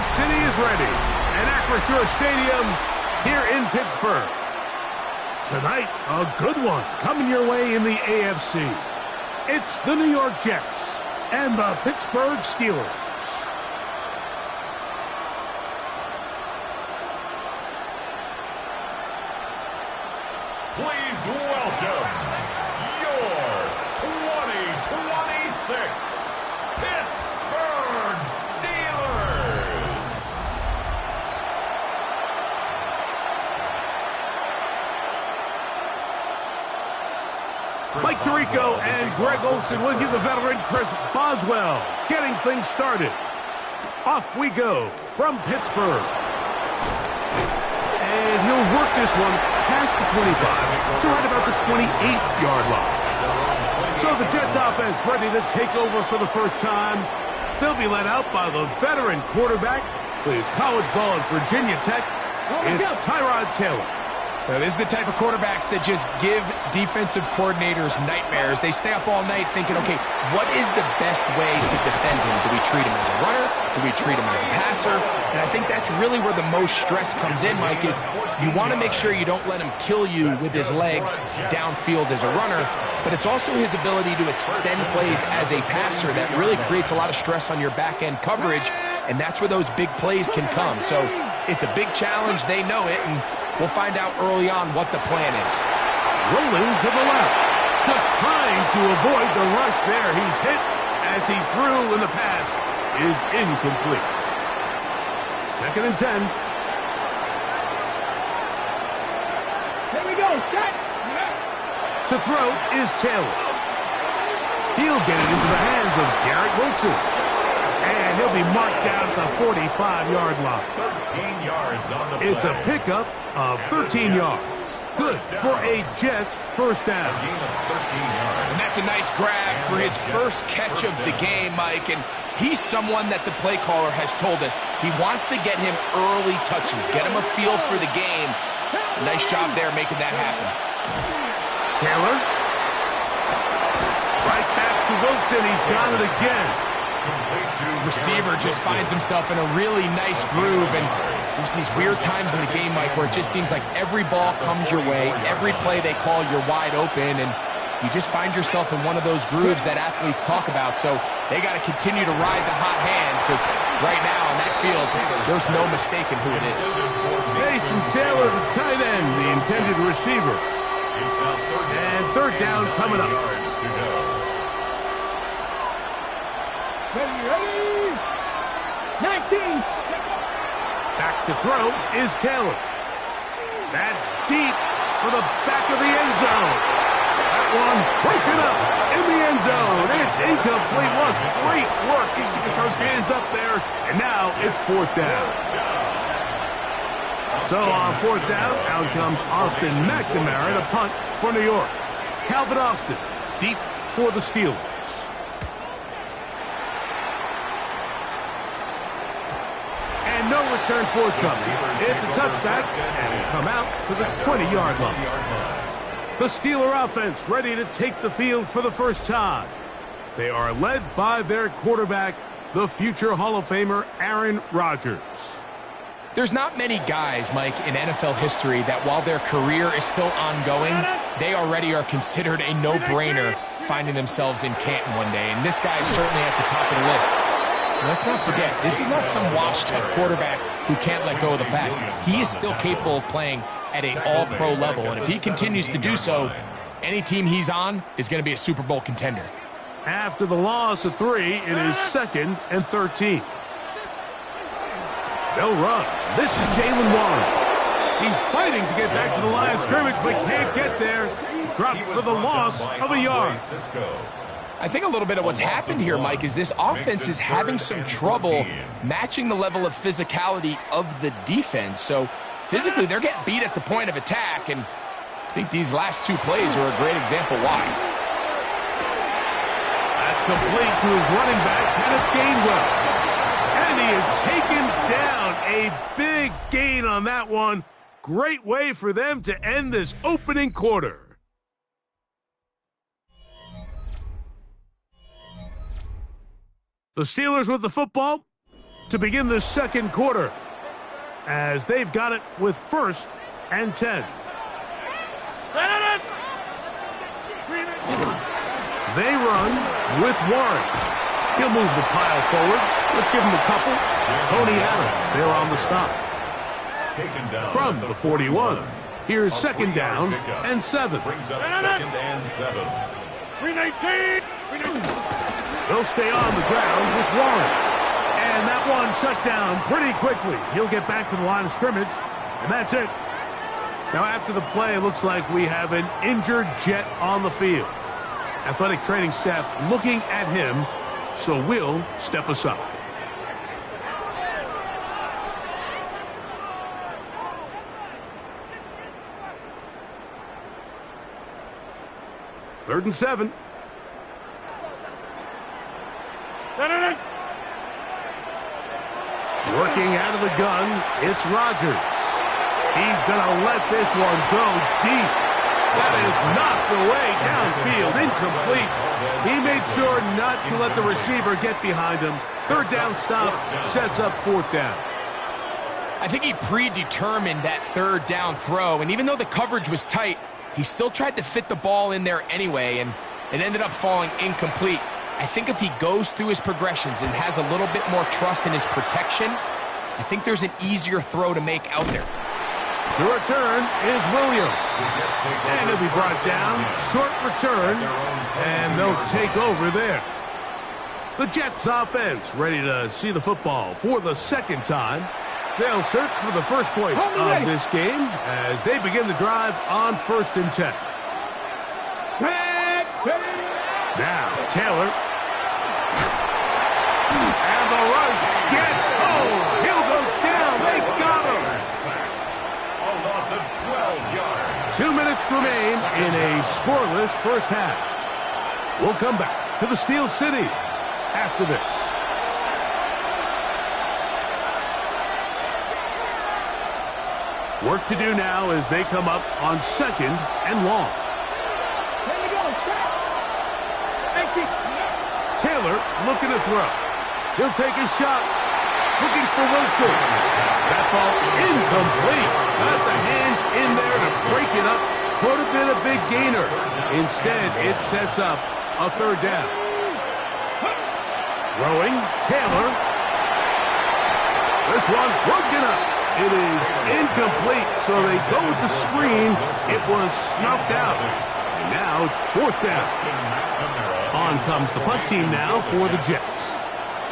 city is ready. At Acrisure Stadium here in Pittsburgh. Tonight, a good one coming your way in the AFC. It's the New York Jets and the Pittsburgh Steelers. Please welcome your 2026 Pittsburgh Steelers. Mike Tirico and Greg Olsen with you, the veteran Chris Boswell, getting things started. Off we go from Pittsburgh. And he'll work this one past the 25 to right about the 28-yard line. So the Jets offense ready to take over for the first time. They'll be led out by the veteran quarterback, plays college ball at Virginia Tech. It's Tyrod Taylor. Now, this is the type of quarterbacks that just give defensive coordinators nightmares. They stay up all night thinking, okay, what is the best way to defend him? Do we treat him as a runner? Do we treat him as a passer? And I think that's really where the most stress comes in, Mike, is you want to make sure you don't let him kill you with his legs downfield as a runner, but it's also his ability to extend plays as a passer that really creates a lot of stress on your back-end coverage, and that's where those big plays can come. So it's a big challenge. They know it, and we'll find out early on what the plan is. Rolling to the left. Just trying to avoid the rush there. He's hit as he threw, and the pass is incomplete. 2nd and 10. Here we go. Set. To throw is Taylor. He'll get it into the hands of Garrett Wilson. And he'll be marked down at the 45-yard line. 13 yards on the play. It's a pickup of 13 yards. Good for a Jets first down. And that's a nice grab for his first catch of the game, Mike. And he's someone that the play caller has told us he wants to get him early touches, get him a feel for the game. Nice job there making that happen. Taylor. Right back to Wilson. He's got it again. Receiver just finds himself in a really nice groove, and there's these weird times in the game, Mike, where it just seems like every ball comes your way, every play they call, you're wide open, and you just find yourself in one of those grooves that athletes talk about. So they got to continue to ride the hot hand, because right now in that field, there's no mistaking who it is. Mason Taylor, the tight end, the intended receiver. And 3rd down coming up. Ready. 19. Back to throw is Taylor. That's deep for the back of the end zone. That one broken up in the end zone. It's incomplete. What great work just to get those hands up there. And now it's 4th down. So on 4th down, out comes Austin McNamara to punt for New York. Calvin Austin deep for the Steelers. And no return forthcoming. It's a touchback, and will come out to the 20-yard line. The Steeler offense ready to take the field for the first time. They are led by their quarterback, the future Hall of Famer Aaron Rodgers. There's not many guys, Mike, in NFL history that while their career is still ongoing, they already are considered a no-brainer finding themselves in Canton one day. And this guy is certainly at the top of the list. And let's not forget, this is not some washed-up quarterback who can't let go of the pass. He is still capable of playing at an all-pro level. And if he continues to do so, any team he's on is going to be a Super Bowl contender. After the loss of 3, it is 2nd and 13. They'll run. This is Jalen Warren. He's fighting to get back to the line of scrimmage, but can't get there. Dropped for the loss of a yard. I think a little bit of what's happened here, Mike, is this offense is having some trouble matching the level of physicality of the defense. So physically, they're getting beat at the point of attack, and I think these last 2 plays are a great example why. That's complete to his running back, Kenneth Gainwell. And he is taken down. A big gain on that one. Great way for them to end this opening quarter. The Steelers with the football to begin the second quarter as they've got it with 1st and 10. They run with Warren. He'll move the pile forward. Let's give him a couple. Tony Adams there on the stop. From the 41, here's 2nd down and 7. Brings up 2nd and 7. They'll stay on the ground with Warren. And that one shut down pretty quickly. He'll get back to the line of scrimmage, and that's it. Now after the play, it looks like we have an injured Jet on the field. Athletic training staff looking at him, so we'll step aside. Third and 7. Working out of the gun, it's Rodgers. He's going to let this one go deep. That is knocked away downfield, incomplete. He made sure not to let the receiver get behind him. 3rd down stop sets up 4th down. I think he predetermined that 3rd down throw, and even though the coverage was tight, he still tried to fit the ball in there anyway, and it ended up falling incomplete. I think if he goes through his progressions and has a little bit more trust in his protection, I think there's an easier throw to make out there. To return is Williams. And he'll be brought down. Short return. And they'll take over there. The Jets offense ready to see the football for the 2nd time. They'll search for the first points of this game as they begin the drive on 1st and 10. Now Taylor. And the rush gets home. He'll go down. They got him. A loss of 12 yards. 2 minutes remain in a scoreless first half. We'll come back to the Steel City after this. Work to do now as they come up on 2nd and long. Taylor looking to throw. He'll take a shot. Looking for Wilson. That ball incomplete. Got the hands in there to break it up. Could have been a big gainer. Instead, it sets up a 3rd down. Throwing, Taylor. This one broken up. It is incomplete, so they go with the screen. It was snuffed out. And now it's 4th down. On comes the punt team now for the Jets,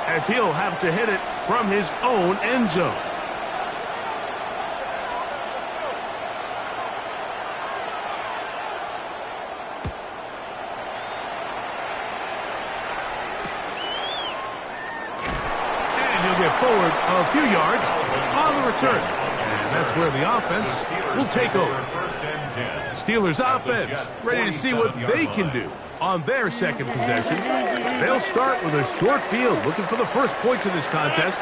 as he'll have to hit it from his own end zone. And he'll get forward a few yards on the return. And that's where the offense will take over. Steelers offense ready to see what they can do on their 2nd possession. They'll start with a short field, looking for the first points of this contest.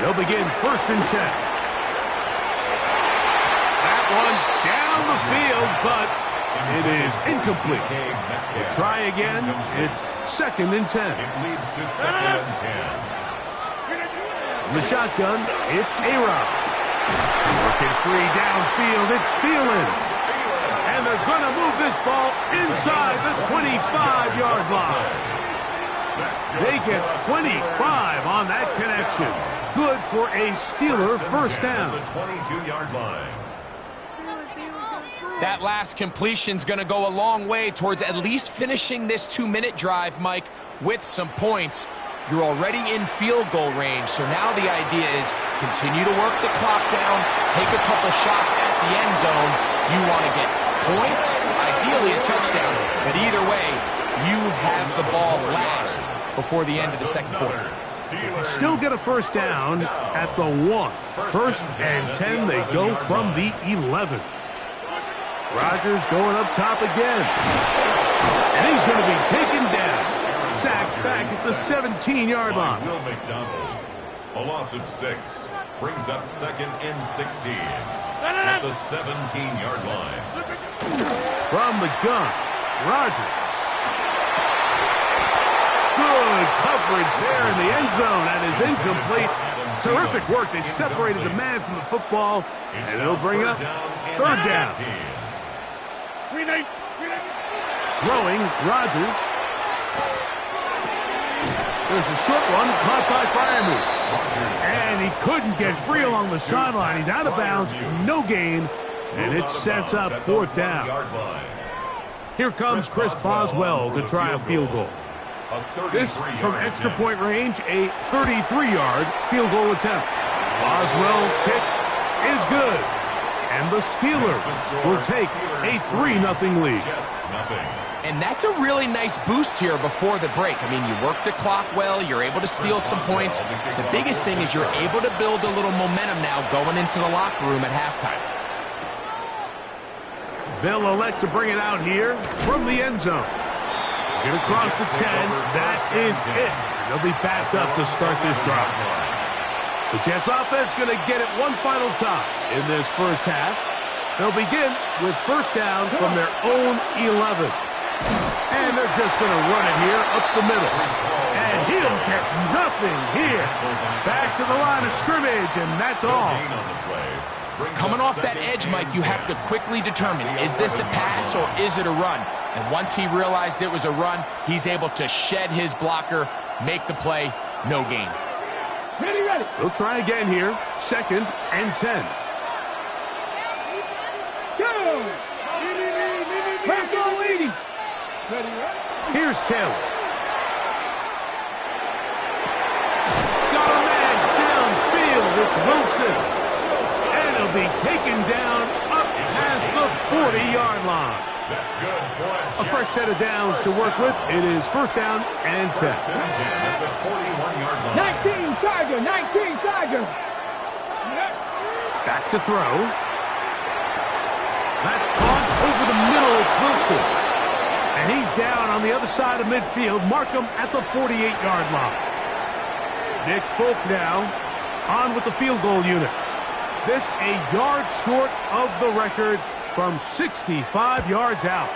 They'll begin 1st and 10. That one down the field, but it is incomplete. They'll try again. It's 2nd and 10. It leads to 2nd and 10. In the shotgun, it's A-Rod. Working free downfield, it's Thielen. And they're going to move this ball inside the 25-yard line. They get 25 on that connection. Good for a Steeler 1st down. The 22-yard line. That last completion's going to go a long way towards at least finishing this 2-minute drive, Mike, with some points. You're already in field goal range, so now the idea is continue to work the clock down, take a couple shots at the end zone. You want to get points, ideally a touchdown, but either way, you have the ball last before the end of the 2nd quarter. Still get a 1st down at the 1. 1st and 10, they go from the 11. Rodgers going up top again. And he's going to be taken down. Sacked back at the 17-yard line. Will McDonald. A loss of 6. Brings up 2nd and 16. At the 17-yard line. From the gun, Rodgers. Good coverage there in the end zone. That is incomplete. Terrific work. They separated the man from the football, and it'll bring up third down. Throwing, Rodgers. There's a short one caught by Freiermuth. And he couldn't get free along the sideline. He's out of bounds, no gain, and it sets up fourth down. Here comes Chris Boswell to try a field goal. This from extra point range, a 33-yard field goal attempt. Boswell's kick is good. And the Steelers will take a 3-0 lead. And that's a really nice boost here before the break. I mean, you work the clock well, you're able to steal some points. The biggest thing is you're able to build a little momentum now going into the locker room at halftime. They'll elect to bring it out here from the end zone. Get across the 10. That is it. And they'll be backed up to start this drive. The Jets offense going to get it one final time in this first half. They'll begin with first down from their own 11. And they're just going to run it here up the middle. And he'll get nothing here. Back to the line of scrimmage, and that's all. Coming off that edge, Mike, you have to quickly determine, is this a pass or is it a run? And once he realized it was a run, he's able to shed his blocker, make the play, no gain. Ready. They'll try again here. 2nd and 10. Go! Back on leading. Here's Taylor. Got a man downfield. It's Wilson. And he'll be taken down up past the 40-yard line. That's good. A fresh set of downs to work with. It is first down and 10. At the 41-yard line. 19 Charger. Back to throw. That's caught over the middle. It's Wilson. And he's down on the other side of midfield. Mark him at the 48-yard line. Nick Folk now on with the field goal unit. This a yard short of the record from 65 yards out.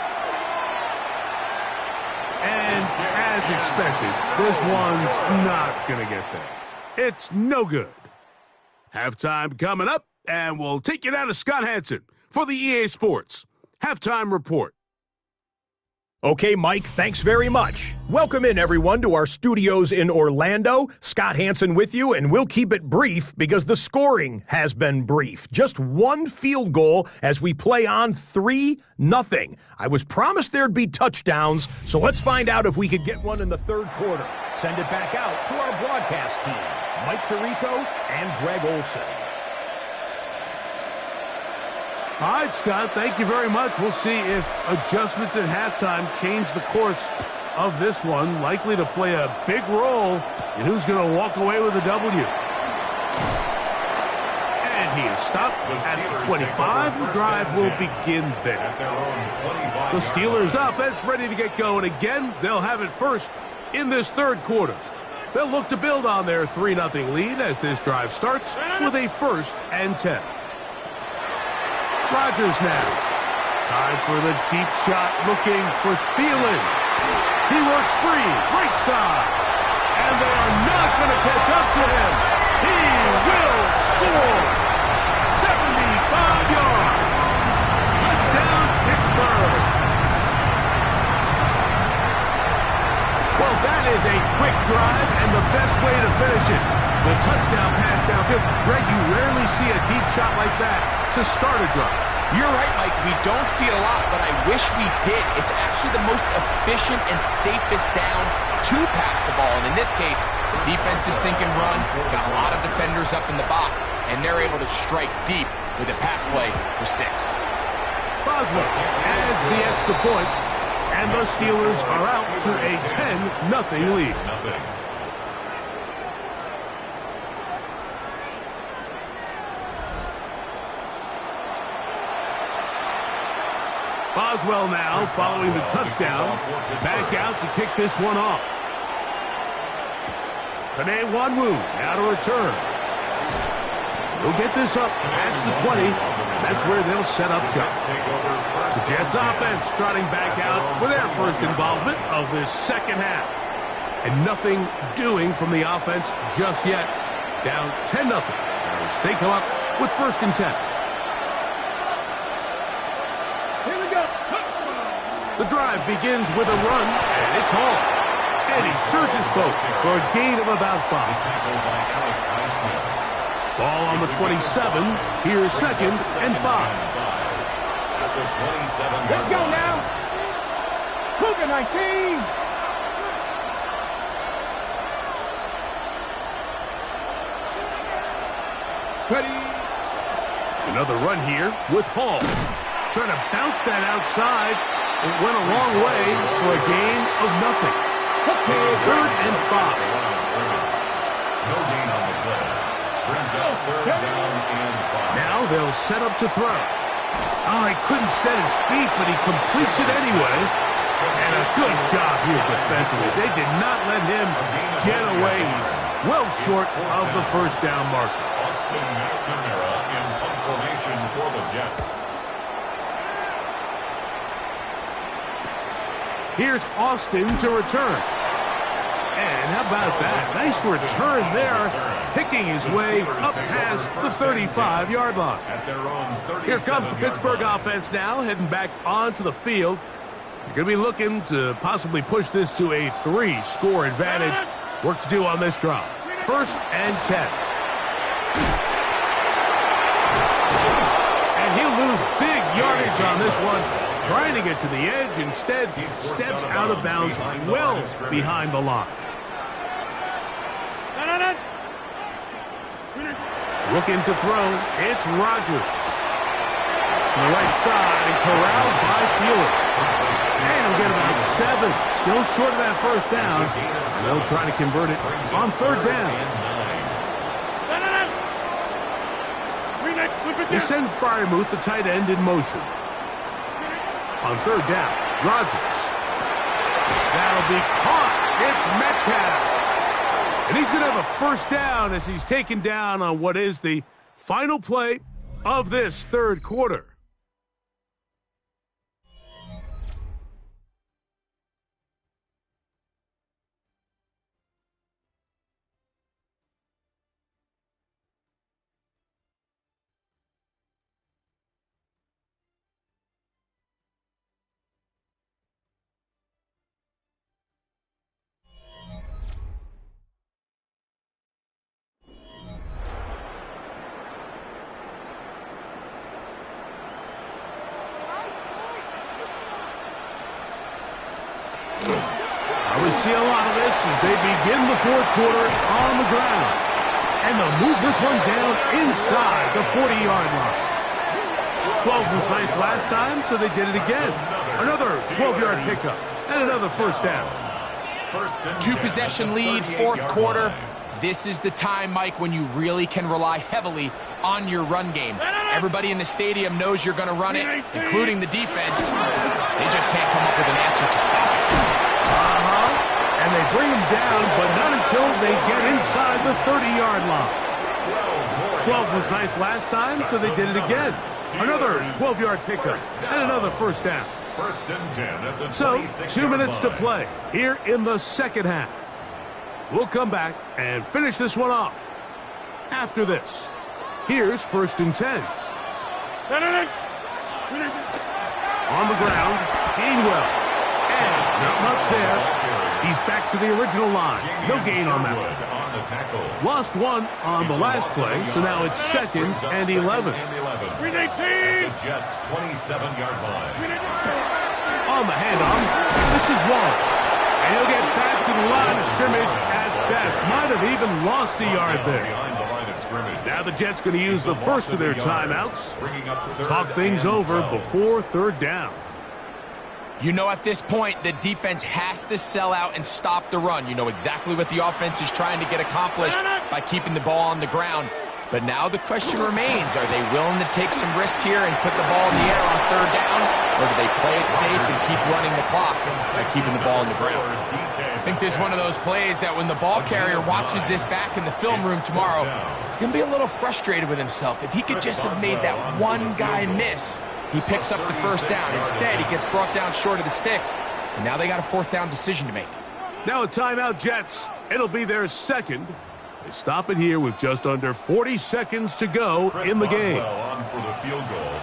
And as expected, this one's not going to get there. It's no good. Halftime coming up, and we'll take you down to Scott Hansen for the EA Sports Halftime Report. Okay, Mike, thanks very much. Welcome in, everyone, to our studios in Orlando. Scott Hansen with you, and we'll keep it brief because the scoring has been brief. Just one field goal as we play on 3-0. I was promised there'd be touchdowns, so let's find out if we could get one in the third quarter. Send it back out to our broadcast team, Mike Tirico and Greg Olson. All right, Scott, thank you very much. We'll see if adjustments at halftime change the course of this one. Likely to play a big role in who's going to walk away with a W. And he is stopped at the 25. The drive will begin there. The Steelers offense ready to get going again. They'll have it first in this third quarter. They'll look to build on their 3-0 lead as this drive starts with a 1st and 10. Rodgers now. Time for the deep shot, looking for Thielen. He works free, right side. And they are not going to catch up to him. He will score. 75 yards. Touchdown, Pittsburgh. Well, that is a quick drive and the best way to finish it. The touchdown pass downfield. Greg, you rarely see a deep shot like that to start a drive. You're right, Mike. We don't see it a lot, but I wish we did. It's actually the most efficient and safest down to pass the ball. And in this case, the defense is thinking run, got a lot of defenders up in the box, and they're able to strike deep with a pass play for 6. Boswell adds the extra point, and the Steelers are out to a 10-0 lead. Boswell now, following the touchdown, back out to kick this one off. Panay Wanwu now to return. He'll get this up past the 20. That's where they'll set up shop. The Jets offense trotting back out for their first involvement of this second half. And nothing doing from the offense just yet. Down 10-0 as they come up with 1st and 10. Here we go. The drive begins with a run, and it's Hall. And he surges forward for a gain of about 5. Ball on the 27. Here's 2nd and 5. At the 27. Let's go now. Cougar 19. Ready. Another run here with Hall. Trying to bounce that outside. It went a long way for a gain of nothing. Okay, 3rd and 5. No gain on the play. Brings up 3rd down and 5. Now they'll set up to throw. Oh, he couldn't set his feet, but he completes it anyway. And a good job here defensively. They did not let him get away. He's well short of the 1st down marker. Austin McNamara in punt formation for the Jets. Here's Austin to return. And how about that? Nice return there, picking his way up past the 35-yard line. At their own 37. Here comes the Pittsburgh offense now, heading back onto the field. They're going to be looking to possibly push this to a 3-score advantage. Work to do on this drive. 1st and 10. And he'll lose big yardage on this one. Trying to get to the edge, instead steps out of bounds well behind the line. Looking to throw, it's Rodgers. To the right side and corralled by Fielder. And he'll get about 7. Still short of that 1st down. And they'll try to convert it on 3rd down. They send Freiermuth, the tight end, in motion. On 3rd down, Rodgers. That'll be caught. It's Metcalf. And he's going to have a 1st down as he's taken down on what is the final play of this 3rd quarter. We see a lot of this as they begin the 4th quarter on the ground. And they'll move this one down inside the 40-yard line. 12 was nice last time, so they did it again. Another 12-yard pickup and another 1st down. 2-possession lead, 4th quarter. This is the time, Mike, when you really can rely heavily on your run game. Everybody in the stadium knows you're going to run it, including the defense. They just can't come up with an answer to stop it. And they bring him down, but not until they get inside the 30-yard line. 12 was nice last time, so they did it again. Another 12-yard pickup and another 1st down. 1st and 10 at the So, 2 minutes to line. play here in the 2nd half. We'll come back and finish this one off. After this, here's 1st and 10. On the ground, Gainwell. And not much there. He's back to the original line. No gain on that one. Lost 1 on the last play, so now it's 2nd and 11. The Jets' 27-yard line. On the handoff, this is Wall. And he'll get back to the line of scrimmage at best. Might have even lost a yard there. Now the Jets going to use the first of their timeouts. Talk things over before 3rd down. You know at this point, the defense has to sell out and stop the run. You know exactly what the offense is trying to get accomplished by keeping the ball on the ground. But now the question remains, are they willing to take some risk here and put the ball in the air on 3rd down? Or do they play it safe and keep running the clock by keeping the ball on the ground? I think this is one of those plays that when the ball carrier watches this back in the film room tomorrow, he's going to be a little frustrated with himself. If he could just have made that one guy miss, he picks up the 1st down. Instead, he gets brought down short of the sticks. And now they got a 4th down decision to make. Now a timeout, Jets. It'll be their 2nd They stop it here with just under 40 seconds to go in the game. On for the field goal.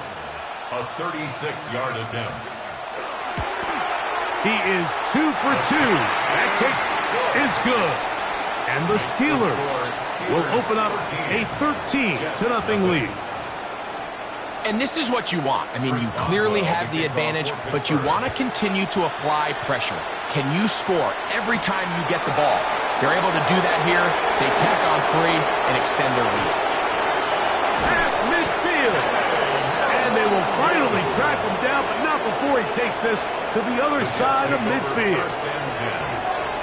A 36-yard attempt. He is 2 for 2. That kick is good. And the Steelers will open up a 13-0 lead. And this is what you want. I mean, you clearly have the advantage, but you want to continue to apply pressure. Can you score every time you get the ball? They're able to do that here. They tack on 3 and extend their lead. At midfield. And they will finally track him down, but not before he takes this to the other side of midfield.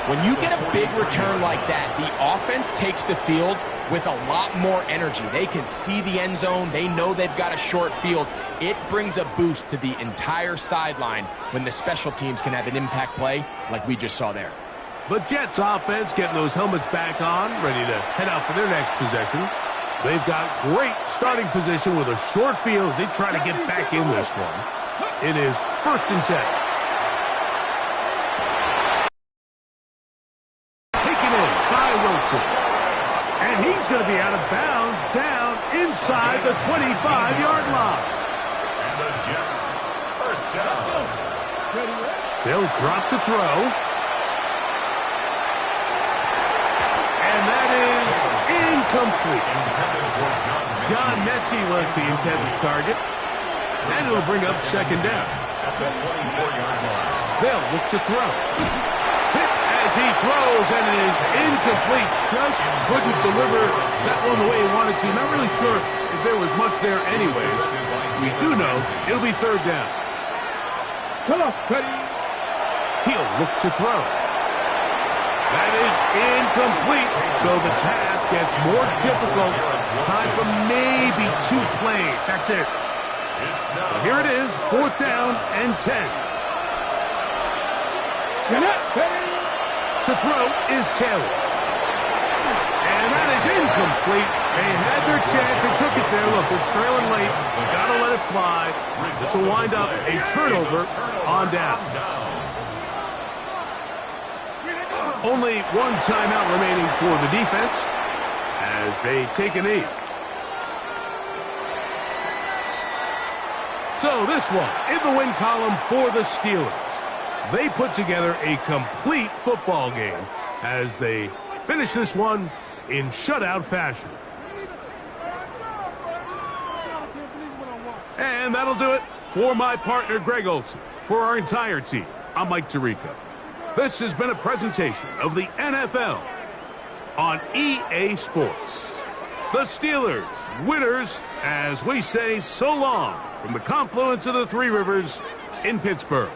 When you get a big return like that, the offense takes the field with a lot more energy. They can see the end zone. They know they've got a short field. It brings a boost to the entire sideline when the special teams can have an impact play like we just saw there. The Jets offense getting those helmets back on, ready to head out for their next possession. They've got great starting position with a short field as they try to get back in this one. It is 1st and 10. Taken in by Wilson. And he's going to be out of bounds down inside the 25-yard line. And the Jets, first down. They'll drop to throw. And that is incomplete. John Mechie was the intended target. And it'll bring up 2nd down. At the 24-yard line. They'll look to throw. Hit as he throws, and it is incomplete. Just couldn't deliver that one the way he wanted to. Not really sure if there was much there anyways. We do know it'll be 3rd down. He'll look to throw. That is incomplete, so the task gets more difficult. Time for maybe 2 plays. That's it. So here it is, 4th down and 10. To throw is Taylor. And that is incomplete. They had their chance. They took it there. Look, they're trailing late. Got to let it fly. This will wind up a turnover on down. Only 1 timeout remaining for the defense as they take a knee. So this one in the win column for the Steelers. They put together a complete football game as they finish this one in shutout fashion. And that'll do it for my partner Greg Olson. For our entire team, I'm Mike Tirico. This has been a presentation of the NFL on EA Sports. The Steelers, winners, as we say so long from the confluence of the 3 rivers in Pittsburgh.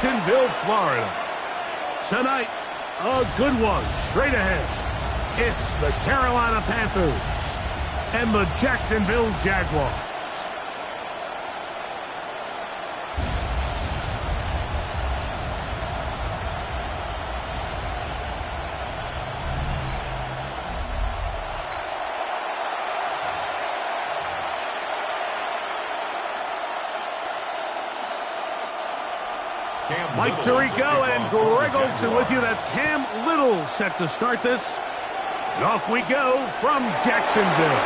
Jacksonville, Florida. Tonight, a good one straight ahead. It's the Carolina Panthers and the Jacksonville Jaguars. Mike Tirico and Greg Olson with you. That's Cam Little set to start this. And off we go from Jacksonville.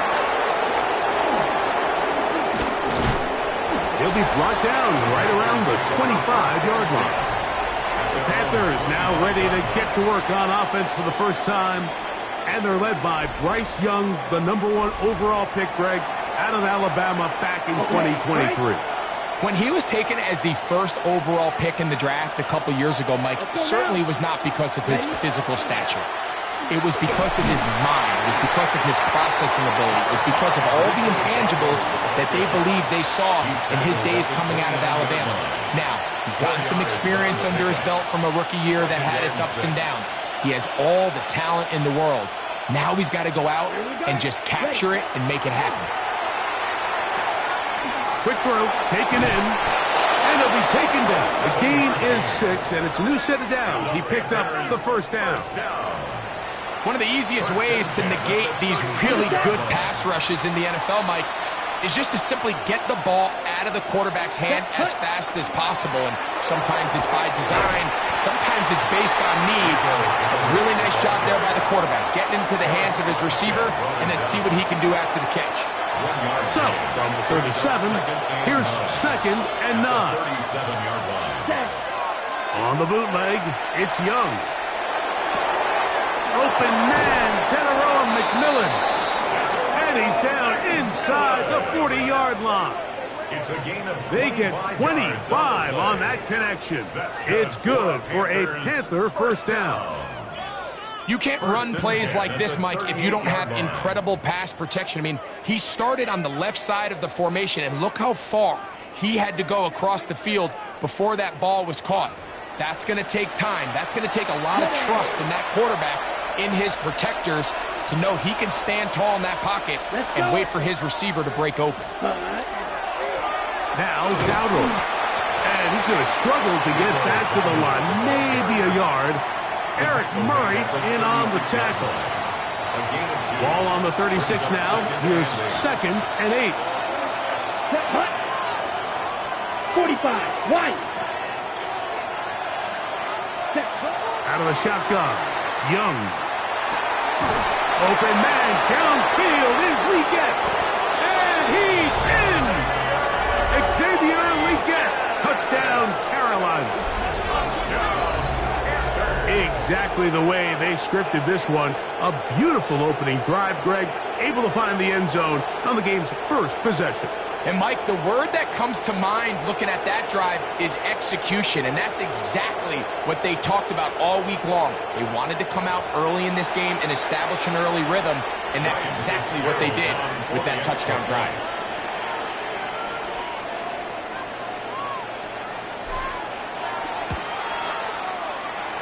He'll be brought down right around the 25-yard line. The Panthers now ready to get to work on offense for the first time. And they're led by Bryce Young, the #1 overall pick, Greg, out of Alabama back in 2023. When he was taken as the first overall pick in the draft a couple years ago, Mike, certainly was not because of his physical stature. It was because of his mind. It was because of his processing ability. It was because of all the intangibles that they believed they saw in his days coming out of Alabama. Now, he's gotten some experience under his belt from a rookie year that had its ups and downs. He has all the talent in the world. Now he's got to go out and just capture it and make it happen. Quick throw, taken in, and it'll be taken down. The gain is 6, and it's a new set of downs. He picked up the first down. One of the easiest ways to negate these really good pass rushes in the NFL, Mike, is just to simply get the ball out of the quarterback's hand as fast as possible. And sometimes it's by design, sometimes it's based on need. A really nice job there by the quarterback, getting into the hands of his receiver, and then see what he can do after the catch. So, from the 37, here's 2nd and 9. On the bootleg, it's Young. Open man, Teneroa McMillan. And he's down inside the 40-yard line. They get 25 on that connection. It's good for a Panther first down. You can't run plays like this, Mike, if you don't have incredible pass protection. I mean, he started on the left side of the formation, and look how far he had to go across the field before that ball was caught. That's going to take time. That's going to take a lot of trust in that quarterback, in his protectors, to know he can stand tall in that pocket and wait for his receiver to break open. Now, Dowdle. And he's going to struggle to get back to the line, maybe a yard. Eric Murray in on the tackle. Ball on the 36 now. Here's 2nd and 8. 45, wide. Out of the shotgun, Young. Open man, downfield is Legette. And he's in. Xavier Legette. Touchdown, Carolina. Exactly the way they scripted this one. A beautiful opening drive, Greg. Able to find the end zone on the game's first possession. And, Mike, the word that comes to mind looking at that drive is execution, and that's exactly what they talked about all week long. They wanted to come out early in this game and establish an early rhythm, and that's exactly what they did with that touchdown drive.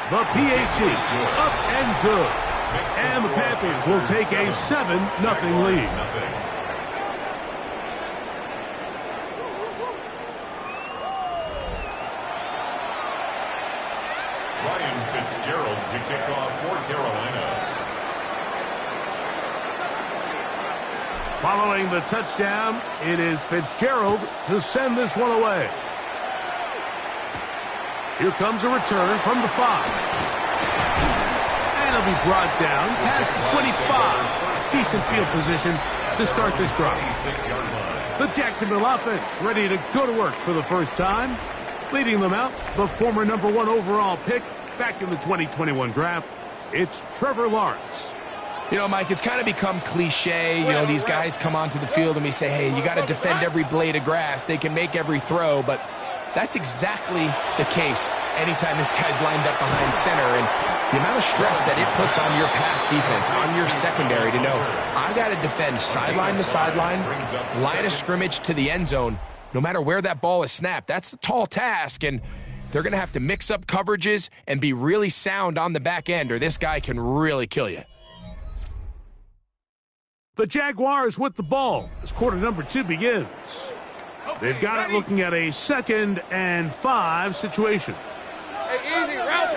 The PAT, up and good. And the Panthers will take a 7-0 lead. Ryan Fitzgerald to kick off for Carolina. Following the touchdown, it is Fitzgerald to send this one away. Here comes a return from the 5. And he'll be brought down past the 25. Decent field position to start this drive. The Jacksonville offense ready to go to work for the first time. Leading them out, the former #1 overall pick back in the 2021 draft. It's Trevor Lawrence. You know, Mike, it's kind of become cliche. You know, these guys come onto the field and we say, hey, you got to defend every blade of grass. They can make every throw, but that's exactly the case anytime this guy's lined up behind center. And the amount of stress that it puts on your pass defense, on your secondary to know, I got to defend sideline to sideline, line of scrimmage to the end zone, no matter where that ball is snapped. That's a tall task, and they're going to have to mix up coverages and be really sound on the back end, or this guy can really kill you. The Jaguars with the ball as quarter number 2 begins. They've got it looking at a 2nd and 5 situation. Hey, easy. Route.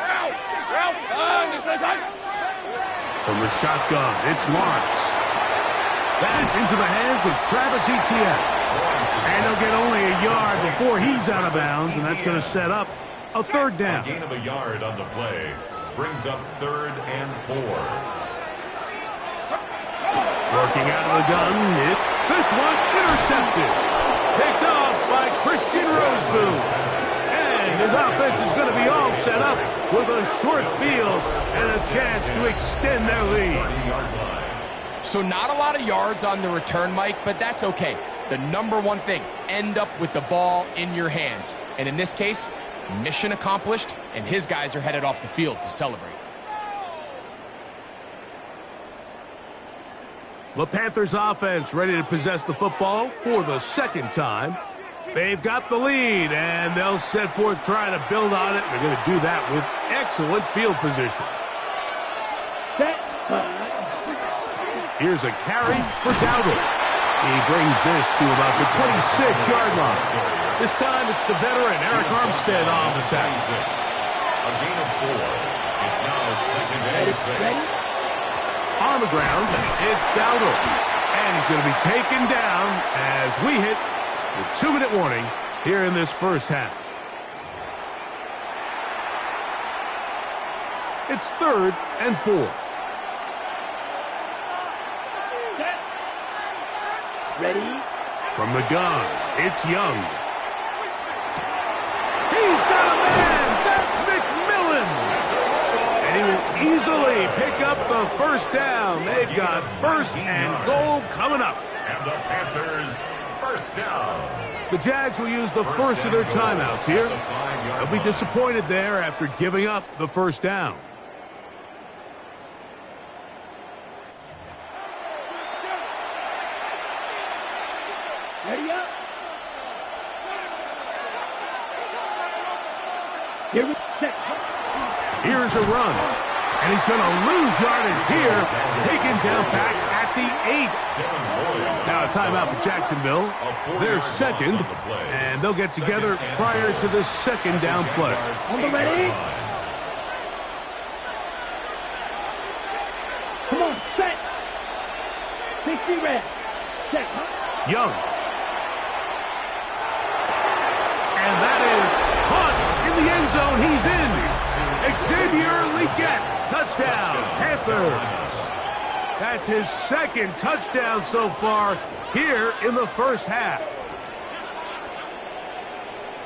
From the shotgun, it's Lawrence. That's into the hands of Travis Etienne. And he'll get only a yard before he's out of bounds, and that's going to set up a 3rd down. A gain of a yard on the play brings up 3rd and 4. Working out of the gun, this one intercepted. Picked off by Christian Roseboom. And his offense is going to be all set up with a short field and a chance to extend their lead. So not a lot of yards on the return, Mike, but that's okay. The number one thing, end up with the ball in your hands. And in this case, mission accomplished, and his guys are headed off the field to celebrate. The Panthers offense ready to possess the football for the 2nd time. They've got the lead, and they'll set forth trying to build on it. They're going to do that with excellent field position. Here's a carry for Dowdle. He brings this to about the 26-yard line. This time it's the veteran Eric Armstead on the tackle. A gain of 4. It's now 2nd and 6. On the ground, it's Dowdle. And he's going to be taken down as we hit the 2-minute warning here in this first half. It's 3rd and 4. Ready? From the gun, it's Young. He's got a man! That's McMillan! And he will easily pick up the 1st down. They've got 1st and goal coming up. And the Panthers, 1st down. The Jags will use the first of their timeouts here. They'll be disappointed there after giving up the 1st down. Ready up. Here's a run. And he's going to lose yardage here. Taken down back at the 8. Now a timeout for Jacksonville. They're 2nd, and they'll get together prior to the 2nd down play. On the ready. Come on, set. 60 red. Set. Young. And that is caught in the end zone. He's in. Xavier Legette. Touchdown, Panthers. That's his 2nd touchdown so far here in the first half.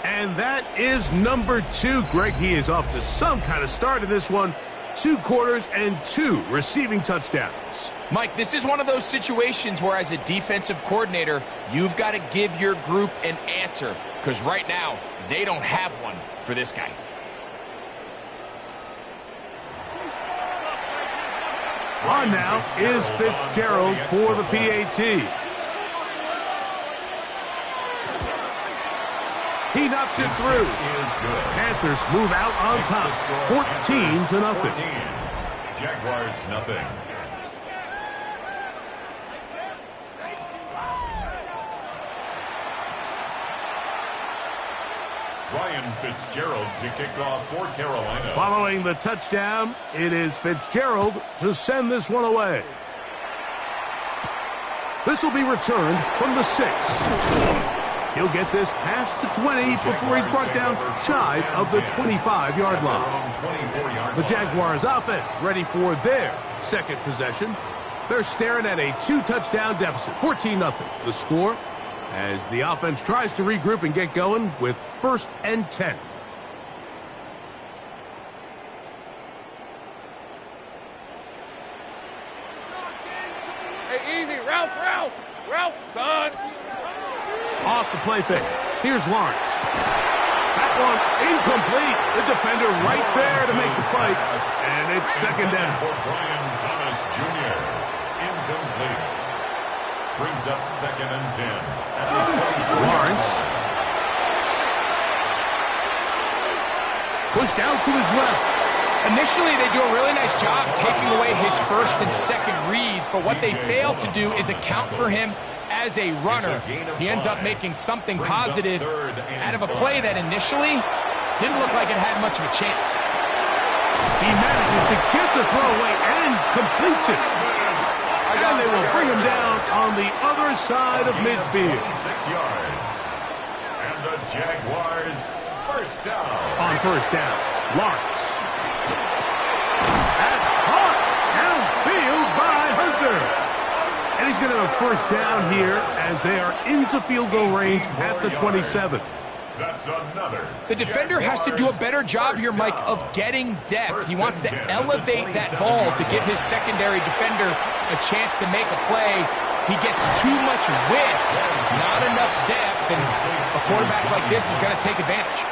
And that is number 2. Greg, he is off to some kind of start in this one. 2 quarters and 2 receiving touchdowns. Mike, this is one of those situations where as a defensive coordinator, you've got to give your group an answer, because right now, they don't have one for this guy. On now is Fitzgerald for the PAT. He knocks it through. Panthers move out on top, 14-0. Jaguars nothing. Ryan Fitzgerald to kick off for Carolina. Following the touchdown, it is Fitzgerald to send this one away. This will be returned from the 6. He'll get this past the 20 before he's brought down shy of the 25-yard line. The Jaguars offense ready for their 2nd possession. They're staring at a 2-touchdown deficit, 14-0. The score as the offense tries to regroup and get going with 1st and 10. Hey, easy. Ralph, son. Off the play fake. Here's Lawrence. That one incomplete. The defender right there to make the fight. And it's 2nd down. For Brian Thomas Jr. Incomplete. Brings up 2nd and 10. Lawrence. Pushed out to his left. Initially, they do a really nice job taking away his first and second reads, but what they fail to do is account for him as a runner. He ends up making something positive out of a play that initially didn't look like it had much of a chance. He manages to get the throw away and completes it. And they will bring him down on the other side of midfield. 6 yards. And the Jaguars first down. On first down, Lawrence. That's caught downfield by Hunter. And he's going to have a first down here as they are into field goal range at the 27. That's another. The defender has to do a better job here, Mike, of getting depth. He wants to elevate that ball to give his secondary defender a chance to make a play. He gets too much width, not enough depth, and a quarterback like this is going to take advantage.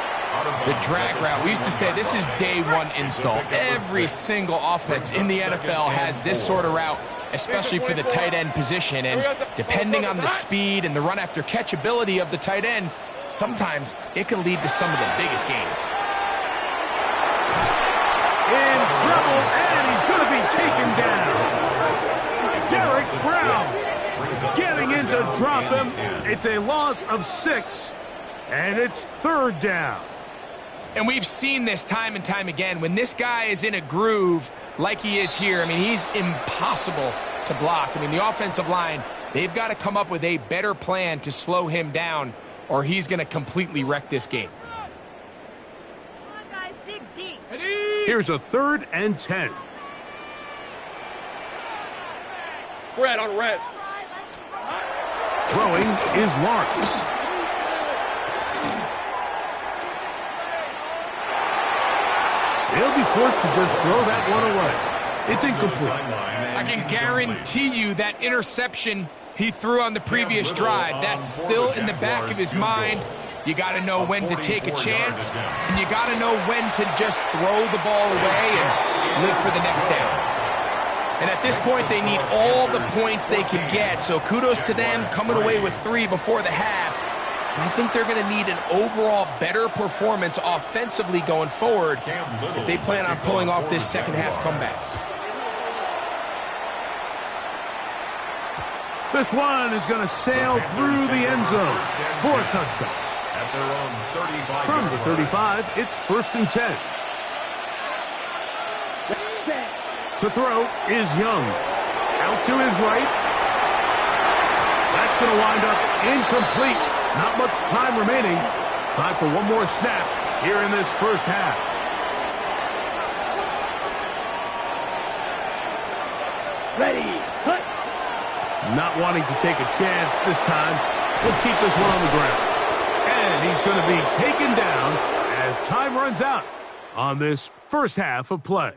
The drag route, we used to say this is day one install. Every single offense in the NFL has this sort of route, especially for the tight end position, and depending on the speed and the run after catch ability of the tight end, sometimes it can lead to some of the biggest gains. In trouble, and he's going to be taken down. Derek Brown getting in to drop him. It's a loss of 6, and it's third down. And we've seen this time and time again. When this guy is in a groove like he is here, I mean, he's impossible to block. I mean, the offensive line, they've got to come up with a better plan to slow him down, or he's going to completely wreck this game. Come on, guys, dig deep. Here's a 3rd and 10. Red on red. Throwing is Lawrence. They'll be forced to just throw that one away. It's incomplete. I can guarantee you that interception he threw on the previous drive, that's still in the back of his mind. You got to know when to take a chance, and you got to know when to just throw the ball away and live for the next down. And at this point, they need all the points they can get, so kudos to them coming away with 3 before the half. But I think they're going to need an overall better performance offensively going forward if they plan on pulling off this second half comeback. This one is going to sail through the end zone for a touchdown. At their own 35. From the 35, it's 1st and 10. To throw is Young. Out to his right. That's going to wind up incomplete. Not much time remaining. Time for one more snap here in this first half. Ready, cut. Not wanting to take a chance this time. He'll keep this one on the ground. And he's going to be taken down as time runs out on this first half of play.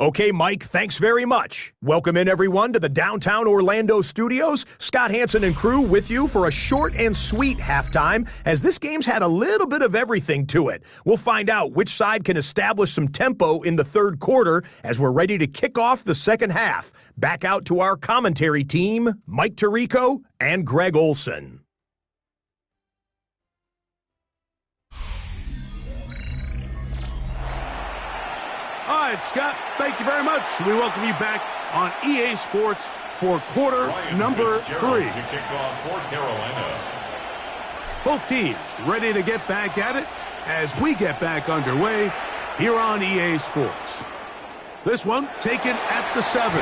Okay, Mike, thanks very much. Welcome in, everyone, to the downtown Orlando studios. Scott Hansen and crew with you for a short and sweet halftime, as this game's had a little bit of everything to it. We'll find out which side can establish some tempo in the third quarter as we're ready to kick off the second half. Back out to our commentary team, Mike Tirico and Greg Olson. All right, Scott, thank you very much. We welcome you back on EA Sports for quarter number 3. To kick off for Carolina. Both teams ready to get back at it as we get back underway here on EA Sports. This one taken at the 7.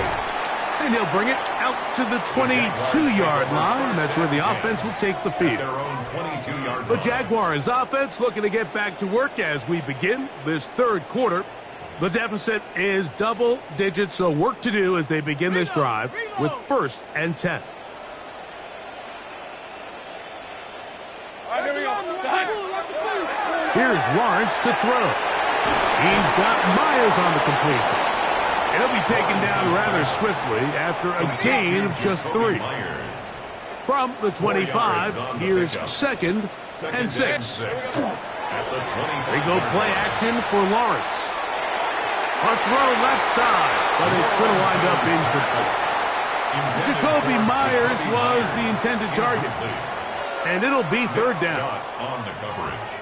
And he'll bring it out to the 22-yard line. That's where the offense will take the field. Their own 22-yard The line. Jaguars offense looking to get back to work as we begin this third quarter. The deficit is double digits, so work to do as they begin this drive with 1st and 10. Here's Lawrence to throw. He's got Myers on the completion. He'll be taken down rather swiftly after a gain of just 3. From the 25, here's 2nd and 6. They go play action for Lawrence. A throw left side, but it's going to wind up incomplete. Jacoby Myers was the intended target. And it'll be 3rd down. On the coverage.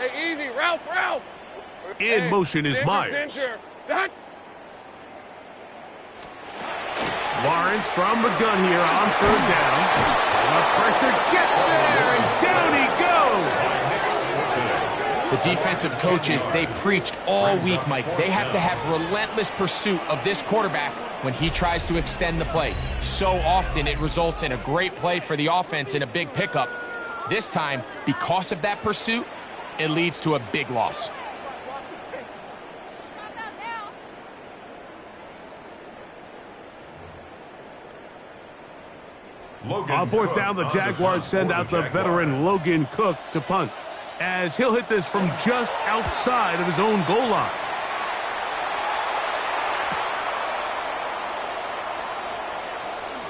Hey, easy, Ralph. In motion is Myers. Lawrence from the gun here on third down. The pressure gets there, and down he goes. The defensive coaches, they preached all week, Mike. They have to have relentless pursuit of this quarterback when he tries to extend the play. So often it results in a great play for the offense and a big pickup. This time, because of that pursuit, it leads to a big loss. On fourth down, the Jaguars send out the veteran Logan Cook to punt, as he'll hit this from just outside of his own goal line.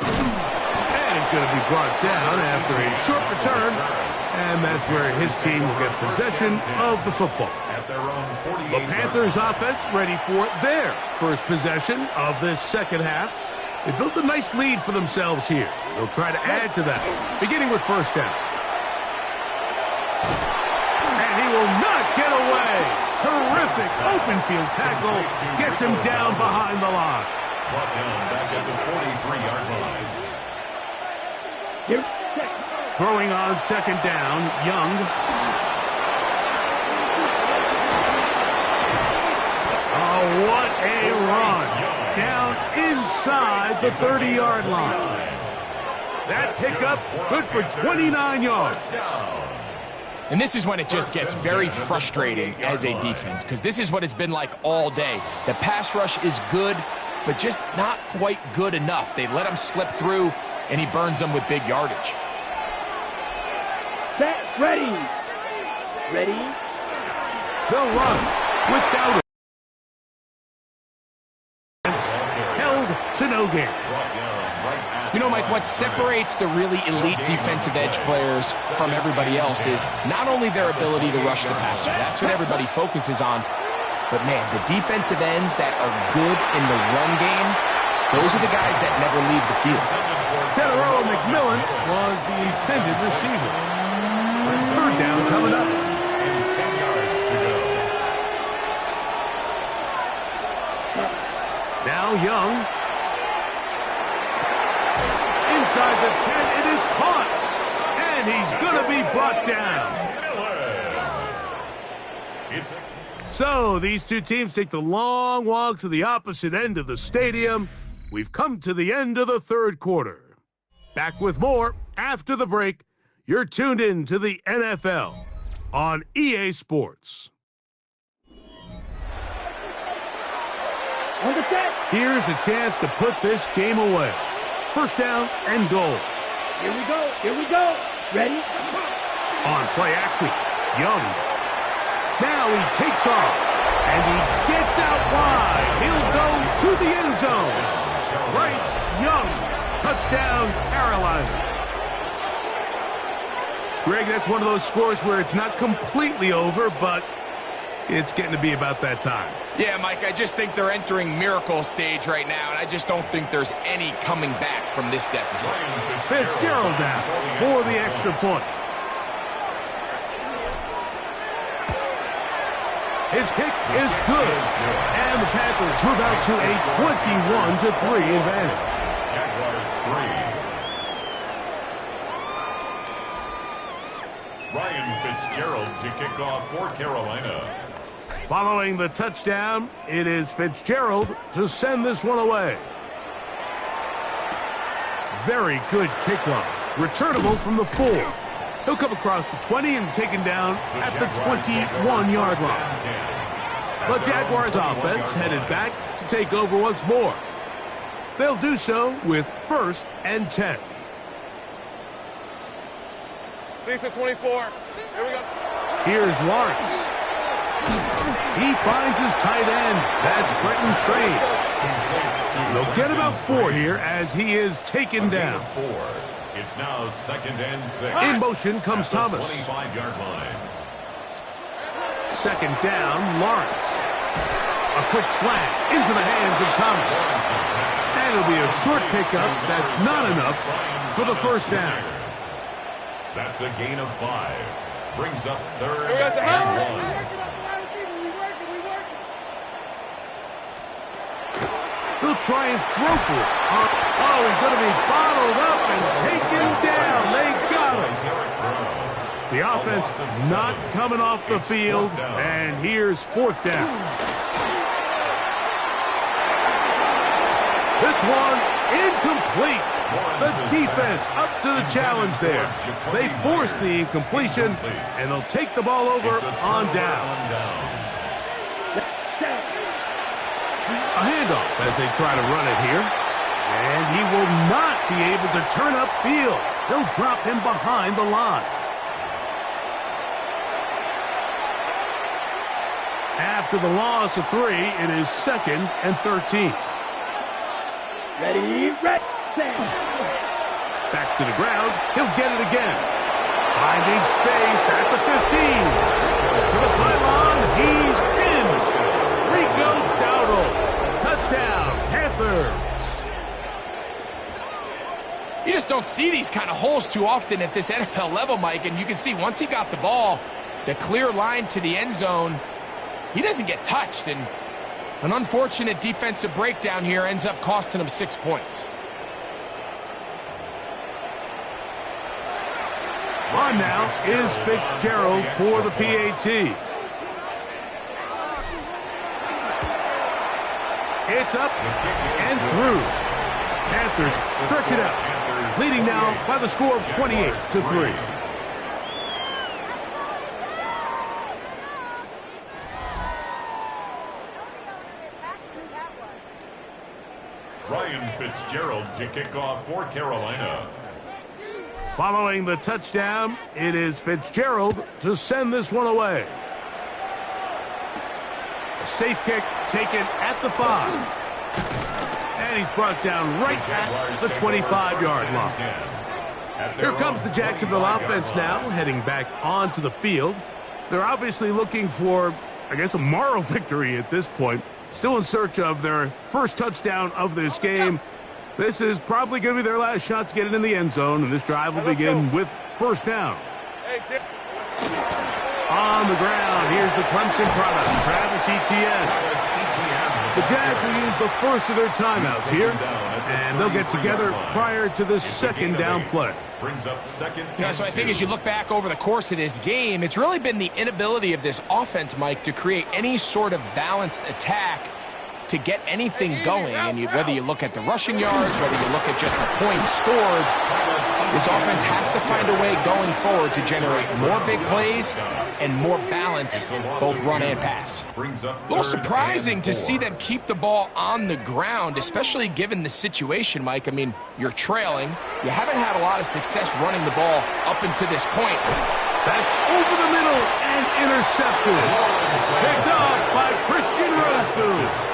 And he's going to be brought down after a short return, and that's where his team will get possession of the football. The Panthers offense ready for their first possession of this second half. They built a nice lead for themselves here. They'll try to add to that, beginning with first down. And he will not get away. Terrific open field tackle. Gets him down behind the line. Brought down back at the 43-yard line. Throwing on second down, Young. Oh, what a run. Down inside the 30-yard line. That pickup good for 29 yards. And this is when it just gets very frustrating as a defense, because this is what it's been like all day. The pass rush is good, but just not quite good enough. They let him slip through, and he burns them with big yardage. Set, ready. They'll run without it. Held to no gain. You know, Mike, what separates the really elite defensive edge players from everybody else is not only their ability to rush the passer. That's what everybody focuses on. But, man, the defensive ends that are good in the run game, those are the guys that never leave the field. Teteroa McMillan was the intended receiver. Third down coming up. And 10 yards to go. Now Young. Inside the 10, it is caught. And he's going to be brought down. So these two teams take the long walk to the opposite end of the stadium. We've come to the end of the third quarter. Back with more after the break. You're tuned in to the NFL on EA Sports. On the set. Here's a chance to put this game away. First down and goal. Here we go. Ready? On play action, Young. Now he takes off, and he gets out wide. He'll go to the end zone. Bryce Young, touchdown, Carolina. Greg, that's one of those scores where it's not completely over, but it's getting to be about that time. Yeah, Mike, I just think they're entering miracle stage right now, and I just don't think there's any coming back from this deficit. Fitzgerald now for the extra point. His kick is good, and the Panthers move out to a 21-3 advantage. Jaguars 3. Ryan Fitzgerald to kick off for Carolina. Following the touchdown, it is Fitzgerald to send this one away. Very good kickoff. Returnable from the 4. He'll come across the 20 and taken down at the 21-yard line. The Jaguars offense headed back to take over once more. They'll do so with first and 10. Lisa 24. Here we go. Here's Lawrence. He finds his tight end. That's Brenton Strange. They'll get about 4 here as he is taken down. 4. It's now second and 6. In motion comes Thomas. 25-yard line. Second down, Lawrence. A quick slant into the hands of Thomas. And it'll be a short pickup. That's not enough for the first down. That's a gain of 5. Brings up 3rd and 1. He'll try and throw for it. Oh, he's going to be bottled up and taken down. They got him. The offense not coming off the field, and here's 4th down. This one incomplete. The defense up to the challenge there. They force the incompletion, and they'll take the ball over on down. A handoff as they try to run it here. And he will not be able to turn upfield. They'll drop him behind the line. After the loss of 3, it is 2nd and 13. Ready, set. Back to the ground. He'll get it again. Finding space at the 15. To the pylon. He's in. Rico Dowdle. Touchdown, Panthers. You just don't see these kind of holes too often at this NFL level, Mike, and you can see once he got the ball, the clear line to the end zone, he doesn't get touched, and an unfortunate defensive breakdown here ends up costing him 6 points. On now is Fitzgerald for the PAT. It's up and through. Panthers stretch it out, leading now by the score of 28-3. Ryan Fitzgerald to kick off for Carolina. Following the touchdown, it is Fitzgerald to send this one away. A safe kick taken at the 5. And he's brought down right at the 25-yard line. Here comes the Jacksonville offense now, heading back onto the field. They're obviously looking for, I guess, a moral victory at this point. Still in search of their first touchdown of this game. This is probably going to be their last shot to get it in the end zone, and this drive will begin with 1st down. On the ground, here's the Clemson product, Travis Etienne. The Jags will use the first of their timeouts here, and they'll get together prior to the 2nd down play. Brings up 2nd. So I think as you look back over the course of this game, it's really been the inability of this offense, Mike, to create any sort of balanced attack to get anything going. And whether you look at the rushing yards, whether you look at just the points scored, this offense has to find a way going forward to generate more big plays and more balance, both run and pass. A little surprising to see them keep the ball on the ground, especially given the situation, Mike. I mean, you're trailing. You haven't had a lot of success running the ball up until this point. That's over the middle and intercepted. Picked off by Christian Rosefood.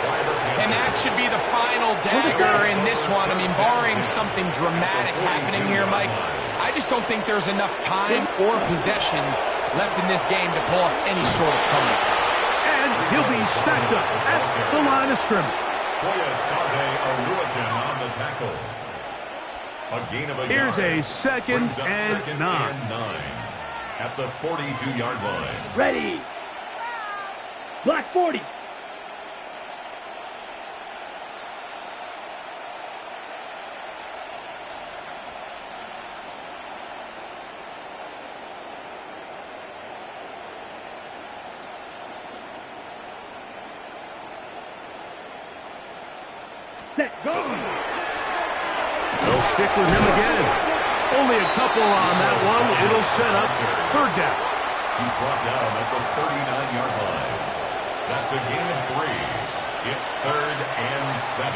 And that should be the final dagger in this one. I mean, barring something dramatic happening here, Mike, I just don't think there's enough time or possessions left in this game to pull off any sort of comeback. And he'll be stacked up at the line of scrimmage. Here's a 2nd and 9. At the 42-yard line. Ready. Black 40. Set, go. They'll stick with him again. Only a couple on that one. It'll set up 3rd down. He's brought down at the 39-yard line. That's a gain of 3. It's 3rd and 7.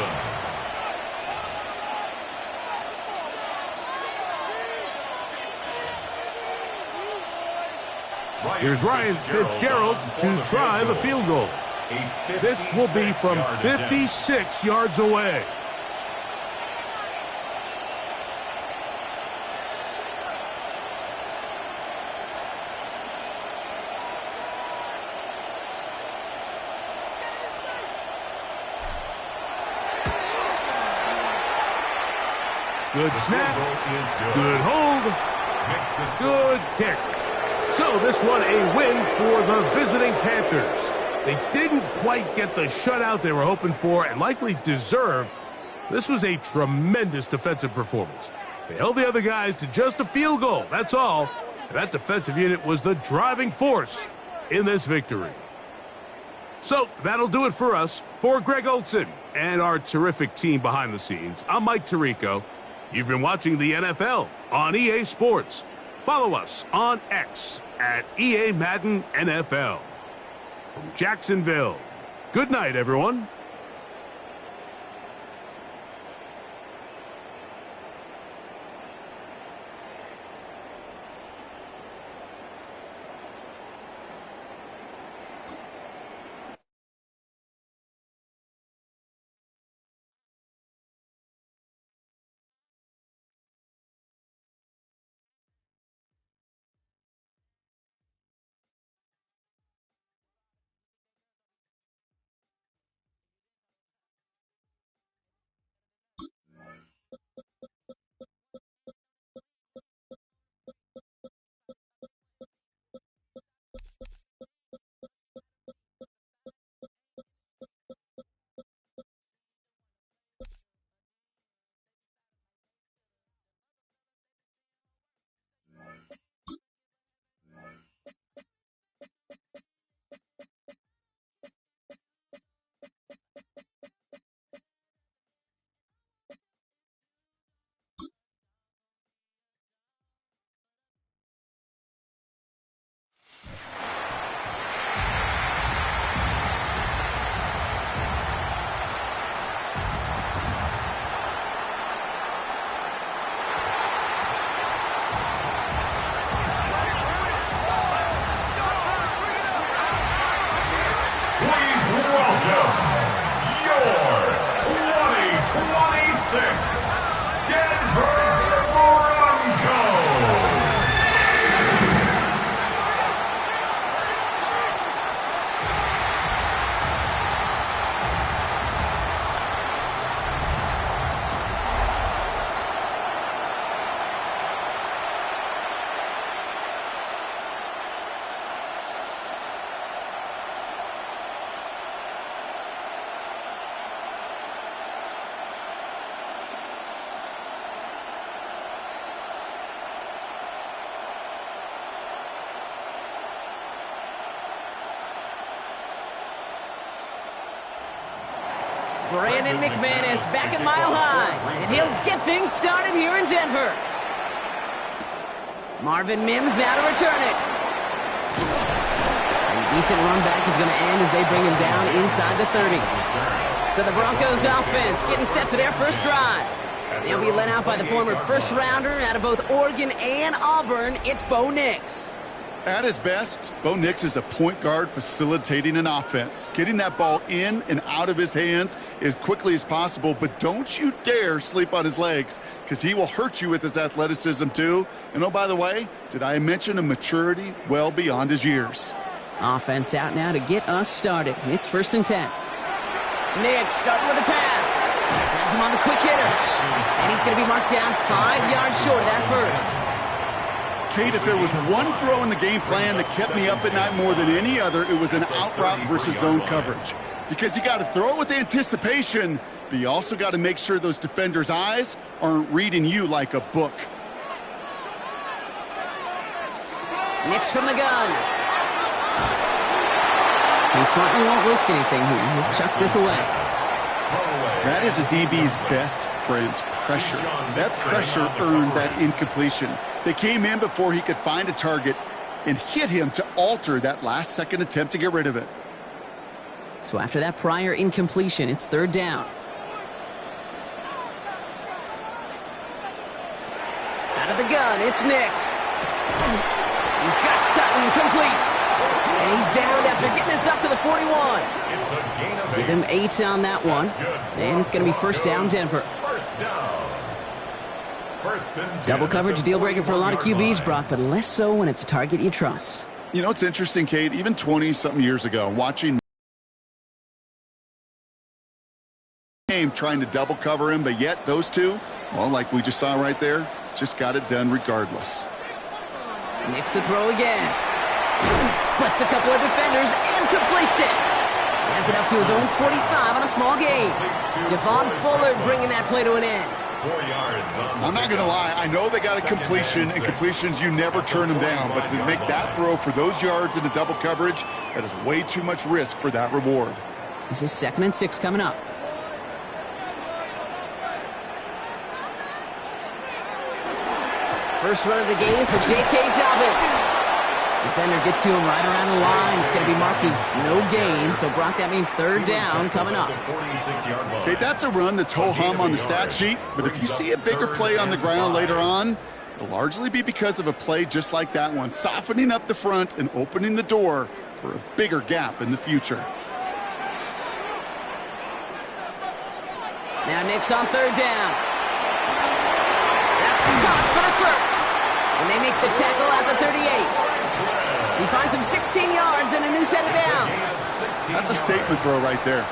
Here's Ryan Fitzgerald to try the field goal. This will be from 56 yards away. Good snap, good hold, good kick. So this one a win for the visiting Panthers. They didn't quite get the shutout they were hoping for and likely deserved. This was a tremendous defensive performance. They held the other guys to just a field goal, that's all. And that defensive unit was the driving force in this victory. So that'll do it for us. For Greg Olson and our terrific team behind the scenes, I'm Mike Tirico. You've been watching the NFL on EA Sports. Follow us on X at EA Madden NFL. From Jacksonville, good night, everyone. Brandon McManus back at Mile High, and he'll get things started here in Denver. Marvin Mims now to return it. And a decent run back is going to end as they bring him down inside the 30. So the Broncos offense getting set for their first drive. They'll be led out by the former first-rounder out of both Oregon and Auburn. It's Bo Nix. At his best, Bo Nix is a point guard facilitating an offense, getting that ball in and out of his hands as quickly as possible, but don't you dare sleep on his legs because he will hurt you with his athleticism too. And oh, by the way, did I mention a maturity well beyond his years? Offense out now to get us started. It's 1st and 10. Nix starting with a pass. Has him on the quick hitter. And he's going to be marked down 5 yards short of that first. Kate, if there was one throw in the game plan that kept me up at night more than any other, it was an out route versus zone coverage. Because you got to throw with anticipation, but you also got to make sure those defenders' eyes aren't reading you like a book. Nix from the gun. He smartly won't risk anything here. Just chucks this away. That is a DB's best friend, pressure. That pressure earned that incompletion. They came in before he could find a target and hit him to alter that last-second attempt to get rid of it. So after that prior incompletion, it's 3rd down. Out of the gun, it's Nix. He's got Sutton complete. And he's down after getting this up to the 41. Give him 8 on that one. And it's going to be 1st down, Denver. Double coverage, deal breaker for a lot of QBs, Brock, but less so when it's a target you trust. You know, it's interesting, Kate, even 20-something years ago, watching game trying to double cover him, but yet those two, well, like we just saw right there, just got it done regardless. Nix to throw again. Splits a couple of defenders and completes it. Has it up to his own 45 on a small gain. Javon Bullard bringing that play to an end. 4 yards on the I'm not going to lie. I know they got a completion, and completions, you never turn them down. But to make that throw for those yards into double coverage, that is way too much risk for that reward. This is 2nd and 6 coming up. First run of the game for J.K. Dobbins. Defender gets to him right around the line. It's going to be marked as no gain. So, Brock, that means 3rd down coming up. Okay, that's a run that's ho-hum on the stat sheet. But if you see a bigger play on the ground later on, it'll largely be because of a play just like that one, softening up the front and opening the door for a bigger gap in the future. Now Nix on 3rd down. That's caught for the first. And they make the tackle at the 38. He finds him 16 yards and a new set of downs. That's a statement throw right there.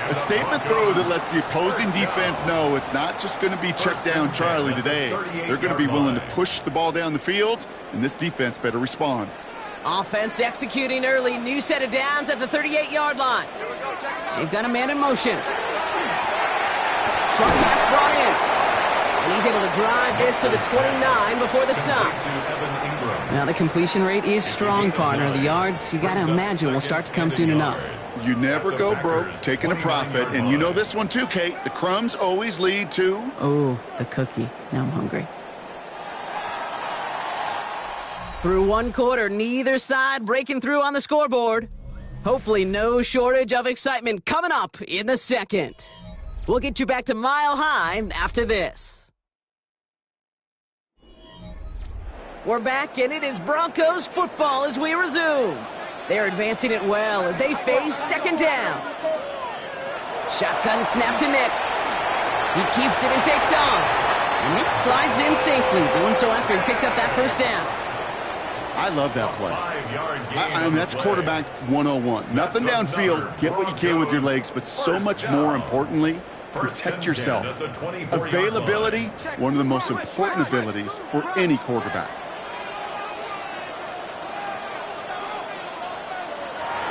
A statement throw that lets the opposing defense know it's not just going to be check down Charlie today. They're going to be willing to push the ball down the field, and this defense better respond. Offense executing early. New set of downs at the 38-yard line. They've got a man in motion. Short pass brought in. And he's able to drive this to the 29 before the stop. Now the completion rate is strong, partner. The yards, you got to imagine, will start to come soon enough. You never go broke taking a profit. And you know this one too, Kate. The crumbs always lead to... Oh, the cookie. Now I'm hungry. Through 1 quarter, neither side breaking through on the scoreboard. Hopefully no shortage of excitement coming up in the 2nd. We'll get you back to Mile High after this. We're back, and it is Broncos football as we resume. They're advancing it well as they face 2nd down. Shotgun snap to Nix. He keeps it and takes off. Nix slides in safely, doing so after he picked up that 1st down. I love that play. I mean, that's quarterback 101. Nothing downfield. Get what you can with your legs, but so much more importantly, protect yourself. Availability, one of the most important abilities for any quarterback.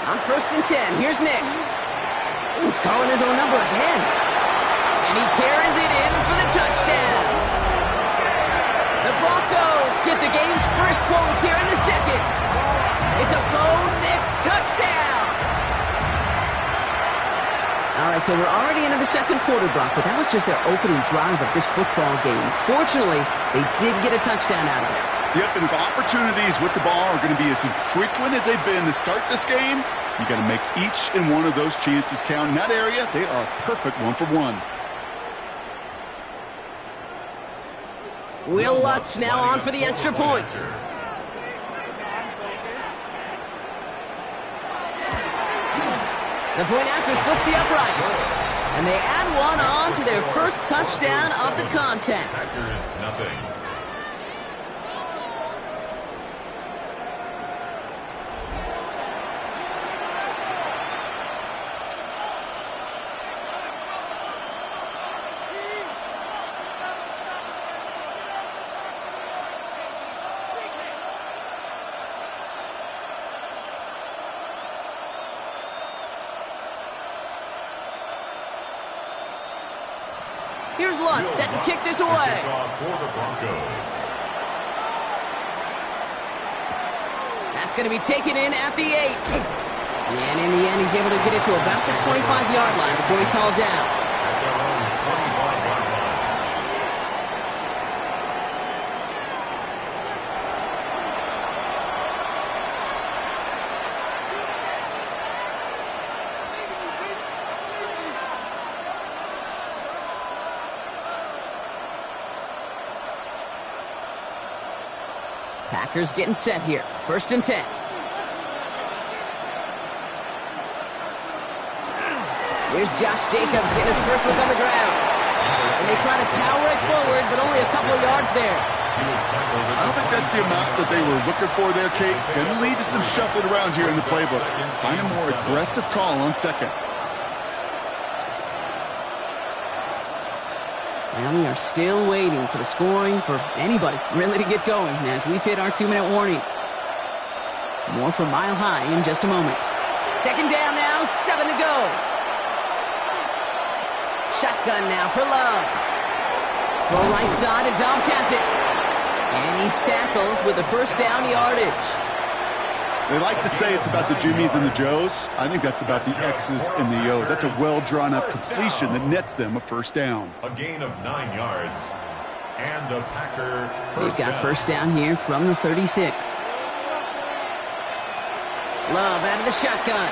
On 1st and 10, here's Nix. He's calling his own number again. And he carries it in for the touchdown. The Broncos get the game's first points here in the 2nd. It's a Bo Nix touchdown. All right, so we're already into the 2nd quarter, Brock, but that was just their opening drive of this football game. Fortunately, they did get a touchdown out of it. Yep, and if opportunities with the ball are going to be as infrequent as they've been to start this game, you got to make each and one of those chances count. In that area, they are a perfect 1-for-1. Will Lutz now on for the extra point. The point after splits the uprights. And they add one on to their first touchdown of the contest. Nothing. Here's Lutz set to kick this away. That's going to be taken in at the 8. And in the end, he's able to get it to about the 25-yard line before he's hauled down. Packers getting set here. 1st and 10. Here's Josh Jacobs getting his first look on the ground. And they try to power it forward, but only a couple of yards there. I don't think that's the amount that they were looking for there, Kate. Going to lead to some shuffling around here in the playbook. Find a more aggressive call on 2nd. And we are still waiting for the scoring for anybody really to get going as we've hit our 2-minute warning. More from Mile High in just a moment. Second down now, 7 to go. Shotgun now for Love. Go right side, and Dobbs has it. And he's tackled with a first down yardage. They like to say it's about the Jimmies and the Joes. I think that's about the X's and the O's. That's a well-drawn-up completion that nets them a first down. A gain of 9 yards. And a Packer They've got first down here from the 36. Love out of the shotgun.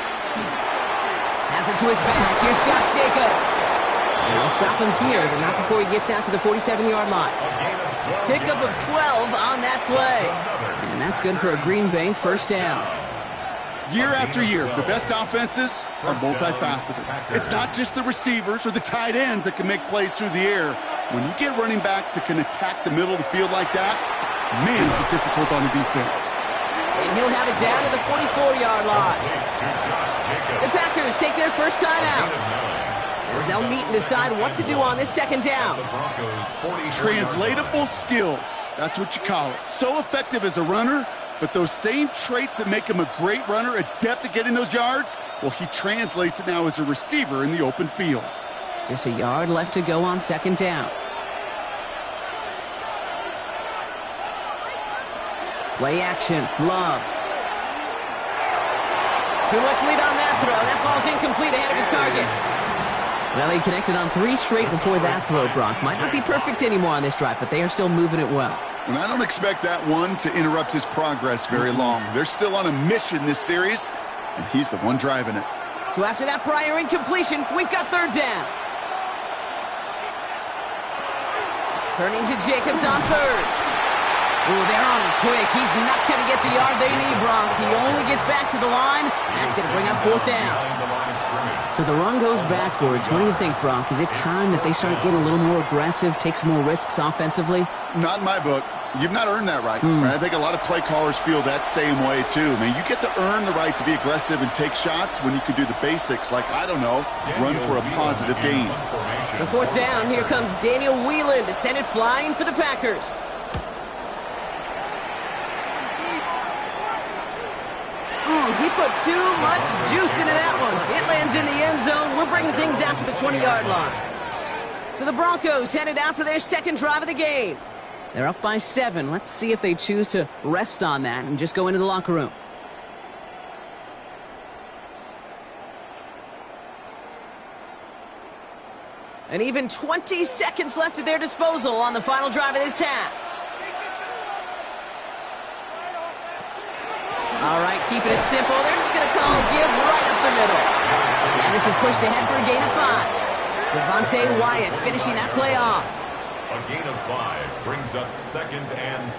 Has it to his back. Here's Josh Jacobs. And they'll stop him here, but not before he gets out to the 47-yard line. Pickup of 12 on that play. And that's good for a Green Bay first down. Year after year, the best offenses are multifaceted. It's not just the receivers or the tight ends that can make plays through the air. When you get running backs that can attack the middle of the field like that, man, is it difficult on the defense. And he'll have it down to the 44-yard line. The Packers take their first time out, as they'll meet and decide what to do on this second down. Translatable skills. That's what you call it. So effective as a runner, but those same traits that make him a great runner, adept at getting those yards, well, he translates it now as a receiver in the open field. Just a yard left to go on second down. Play action. Love. Too much lead on that throw. That ball's incomplete ahead of his target. Well, he connected on 3 straight before that throw, Brock. Might not be perfect anymore on this drive, but they are still moving it well. And I don't expect that one to interrupt his progress very long. They're still on a mission this series, and he's the one driving it. So after that prior incompletion, we've got third down. Turning to Jacobs on third. Ooh, they're on him quick. He's not going to get the yard they need, Brock. He only gets back to the line. That's going to bring up fourth down. So the run goes backwards. What do you think, Brock? Is it time that they start getting a little more aggressive, take some more risks offensively? Not in my book. You've not earned that right. I think a lot of play callers feel that same way, too. I mean, you get to earn the right to be aggressive and take shots when you can do the basics, like, I don't know, run for a positive gain. So fourth down, here comes Daniel Whelan to send it flying for the Packers. He put too much juice into that one. It lands in the end zone. We're bringing things out to the 20-yard line. So the Broncos headed out for their second drive of the game. They're up by 7. Let's see if they choose to rest on that and just go into the locker room. And even 20 seconds left at their disposal on the final drive of this half. All right, keeping it simple. They're just going to call a give right up the middle. And this is pushed ahead for a gain of 5. Devontae Wyatt finishing that play off. A gain of 5 brings up 2nd and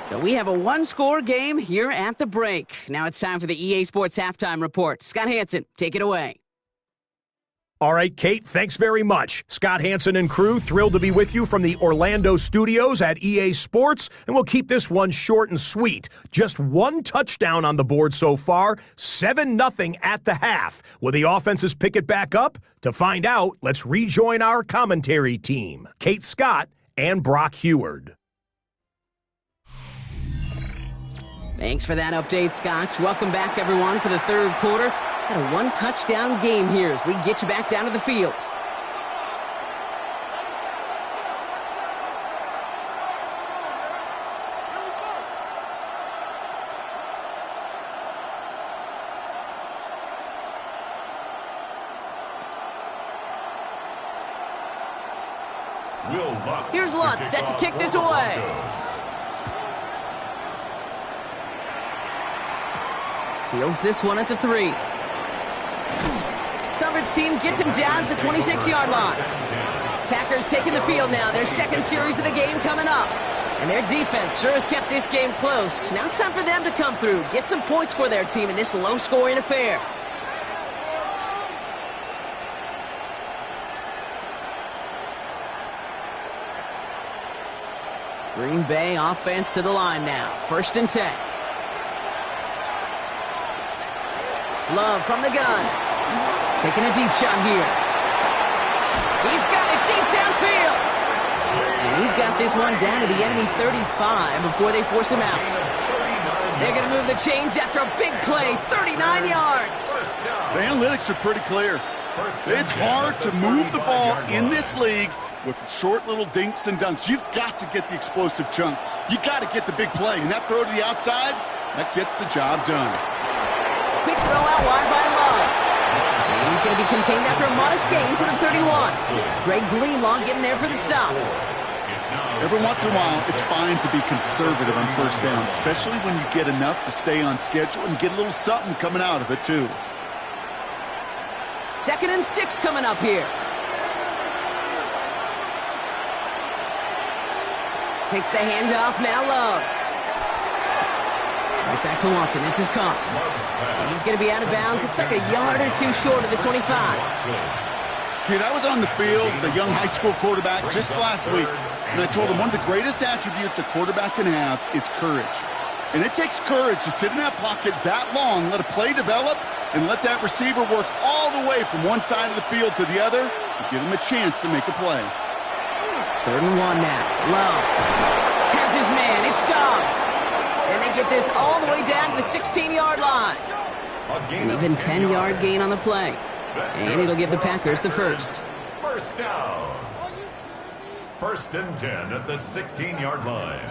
5. So we have a one-score game here at the break. Now it's time for the EA Sports Halftime Report. Scott Hansen, take it away. All right, Kate, thanks very much. Scott Hansen and crew, thrilled to be with you from the Orlando studios at EA Sports, and we'll keep this one short and sweet. Just one touchdown on the board so far, 7-0 at the half. Will the offenses pick it back up? To find out, let's rejoin our commentary team, Kate Scott and Brock Heward. Thanks for that update, Scott. Welcome back, everyone, for the third quarter. Got a one-touchdown game here as we get you back down to the field. Here's Lutz set to kick this away. Fields this one at the 3. Coverage team gets him down at the 26-yard line. Packers taking the field now. Their second series of the game coming up. And their defense sure has kept this game close. Now it's time for them to come through, get some points for their team in this low-scoring affair. Green Bay offense to the line now. 1st and 10. Love from the gun. Taking a deep shot here. He's this one down to the enemy 35 before they force him out. They're going to move the chains after a big play, 39 yards. The analytics are pretty clear. It's hard to move the ball in this league with short little dinks and dunks. You've got to get the explosive chunk. You got to get the big play. And that throw to the outside, that gets the job done. Quick throw out wide by Love. And he's going to be contained after a modest gain to the 31. Dre Greenlaw getting there for the stop. Every once in a while, it's fine to be conservative on first down, especially when you get enough to stay on schedule and get a little something coming out of it, too. 2nd and 6 coming up here. Takes the handoff, now Love. Right back to Watson, this is Cox. And he's going to be out of bounds, looks like a yard or two short of the 25. Kid, I was on the field, the young high school quarterback, just last week, and I told him one of the greatest attributes a quarterback can have is courage. And it takes courage to sit in that pocket that long, let a play develop, and let that receiver work all the way from one side of the field to the other and give him a chance to make a play. 3rd and 1 now. Love has his man. It's Dobbs. And they get this all the way down to the 16-yard line. An even 10-yard gain on the play. And it'll give the Packers the first. First down. 1st and 10 at the 16-yard line.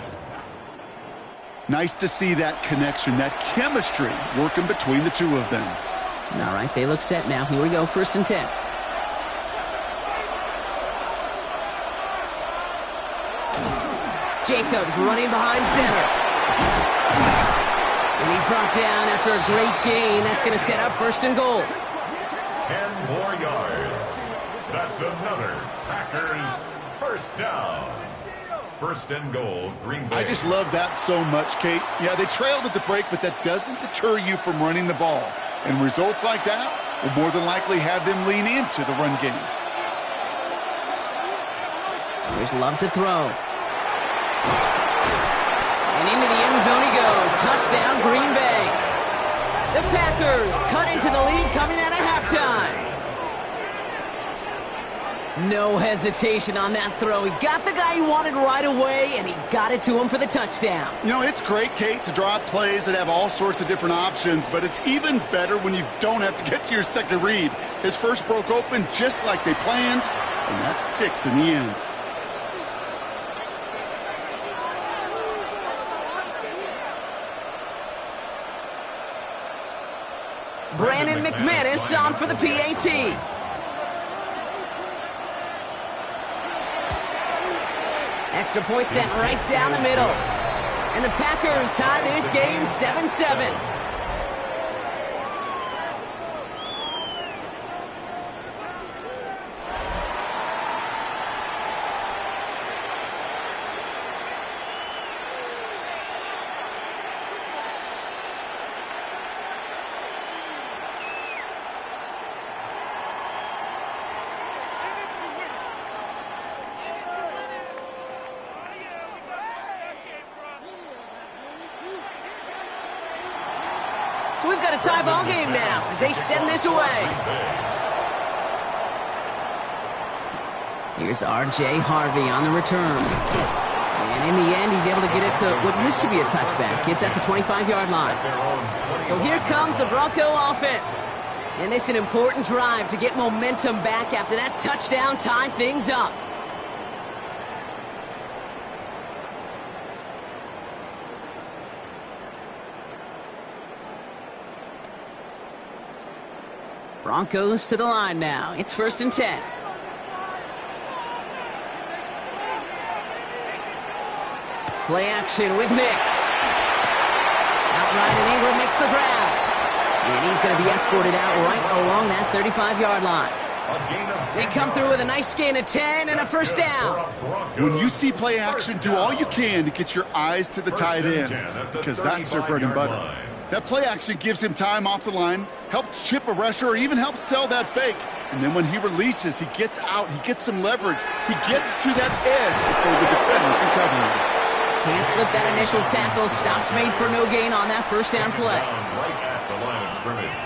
Nice to see that connection, that chemistry working between the two of them. All right, they look set now. Here we go, 1st and 10. Jacobs running behind center. And he's brought down after a great gain. That's going to set up 1st and goal. 10 more yards. That's another Packers first down. 1st and goal, Green Bay. I just love that so much, Kate. Yeah, they trailed at the break, but that doesn't deter you from running the ball. And results like that will more than likely have them lean into the run game. There's Love to throw. And into the end zone he goes. Touchdown, Green Bay. The Packers cut into the lead coming out of halftime. No hesitation on that throw. He got the guy he wanted right away, and he got it to him for the touchdown. You know, it's great, Kate, to draw up plays that have all sorts of different options, but it's even better when you don't have to get to your second read. His first broke open just like they planned, and that's 6 in the end. Brandon McManus on for the PAT. Extra point sent right down the middle. And the Packers tie this game 7-7. So we've got a tie ball game now as they send this away. Here's R.J. Harvey on the return. And in the end, he's able to get it to what used to be a touchback. It's at the 25-yard line. So here comes the Bronco offense. And this is an important drive to get momentum back after that touchdown tied things up. Broncos to the line now. It's 1st and 10. Play action with Mix. Outright and Ingram makes the grab. And he's going to be escorted out right along that 35-yard line. They come through with a nice gain of 10 and a first down. When you see play action, do all you can to get your eyes to the tight end, because that's their bread and butter. That play action gives him time off the line, helps chip a rusher, or even helps sell that fake. And then when he releases, he gets out, he gets some leverage. He gets to that edge before the defender can cover him. Can't slip that initial tackle. Stops made for no gain on that first down play. Right at the line of scrimmage.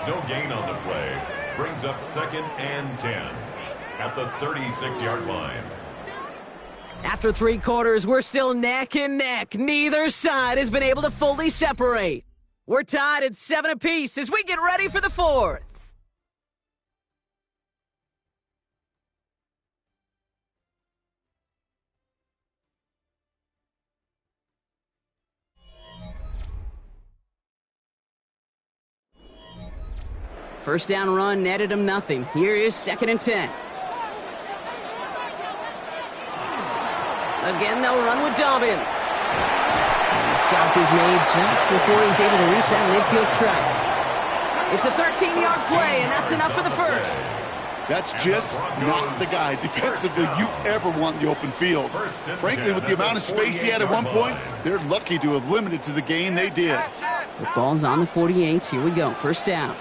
No gain on the play. Brings up 2nd and 10 at the 36-yard line. After 3 quarters, we're still neck and neck. Neither side has been able to fully separate. We're tied at 7 apiece as we get ready for the 4th. First down run netted him nothing. Here is 2nd and 10. Again, they'll run with Dobbins. And the stop is made just before he's able to reach that midfield strike. It's a 13-yard play, and that's enough for the first. That's just not the guy defensively you ever want in the open field. Frankly, with the amount of space he had at one point, they're lucky to have limited to the gain they did. Football's on the 48. Here we go. First down.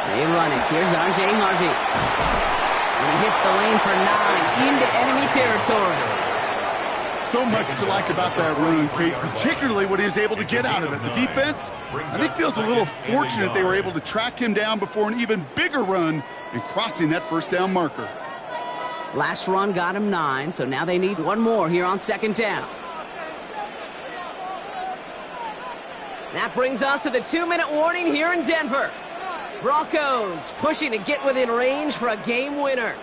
They run it. Here's R.J. Harvey. And he hits the lane for 9 into enemy territory. So much to like about that run, Kate, particularly what he was able to get out of it. The defense, I think, feels a little fortunate they were able to track him down before an even bigger run and crossing that first down marker. Last run got him 9, so now they need one more here on 2nd down. That brings us to the 2-minute warning here in Denver. Broncos pushing to get within range for a game winner.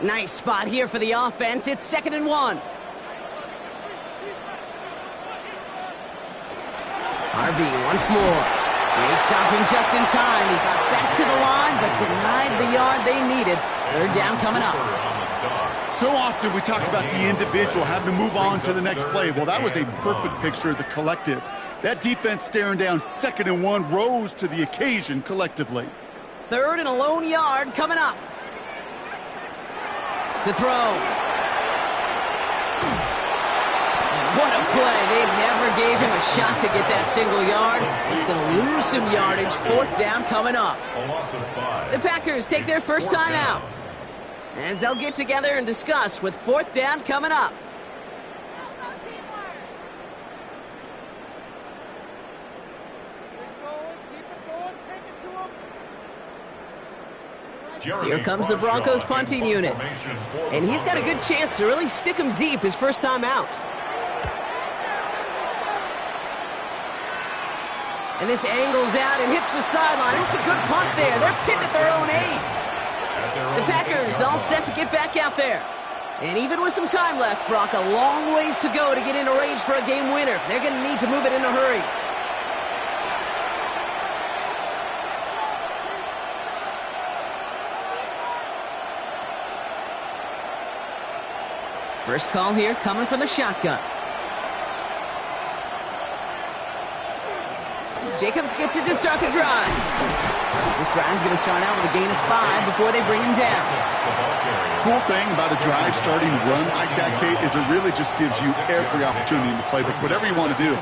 Nice spot here for the offense. It's 2nd and 1. Harvey once more. They stop him just in time. He got back to the line, but denied the yard they needed. 3rd down coming up. So often we talk about the individual having to move on to the next play. Well, that was a perfect picture of the collective. That defense staring down 2nd and 1 rose to the occasion collectively. 3rd and a lone yard coming up. To throw. And what a play. They never gave him a shot to get that single yard. He's going to lose some yardage. 4th down coming up. The Packers take their first time out, as they'll get together and discuss with 4th down coming up. Here comes the Broncos punting unit. And he's got a good chance to really stick him deep his first time out. And this angles out and hits the sideline. That's a good punt there. They're pinned at their own 8. The Packers all set to get back out there. And even with some time left, Brock, a long ways to go to get into range for a game winner. They're going to need to move it in a hurry. First call here coming from the shotgun. Jacobs gets it to start the drive. This drive's going to start out with a gain of 5 before they bring him down. Cool thing about a drive starting run like that, Kate, is it really just gives you every opportunity in the playbook, whatever you want to do.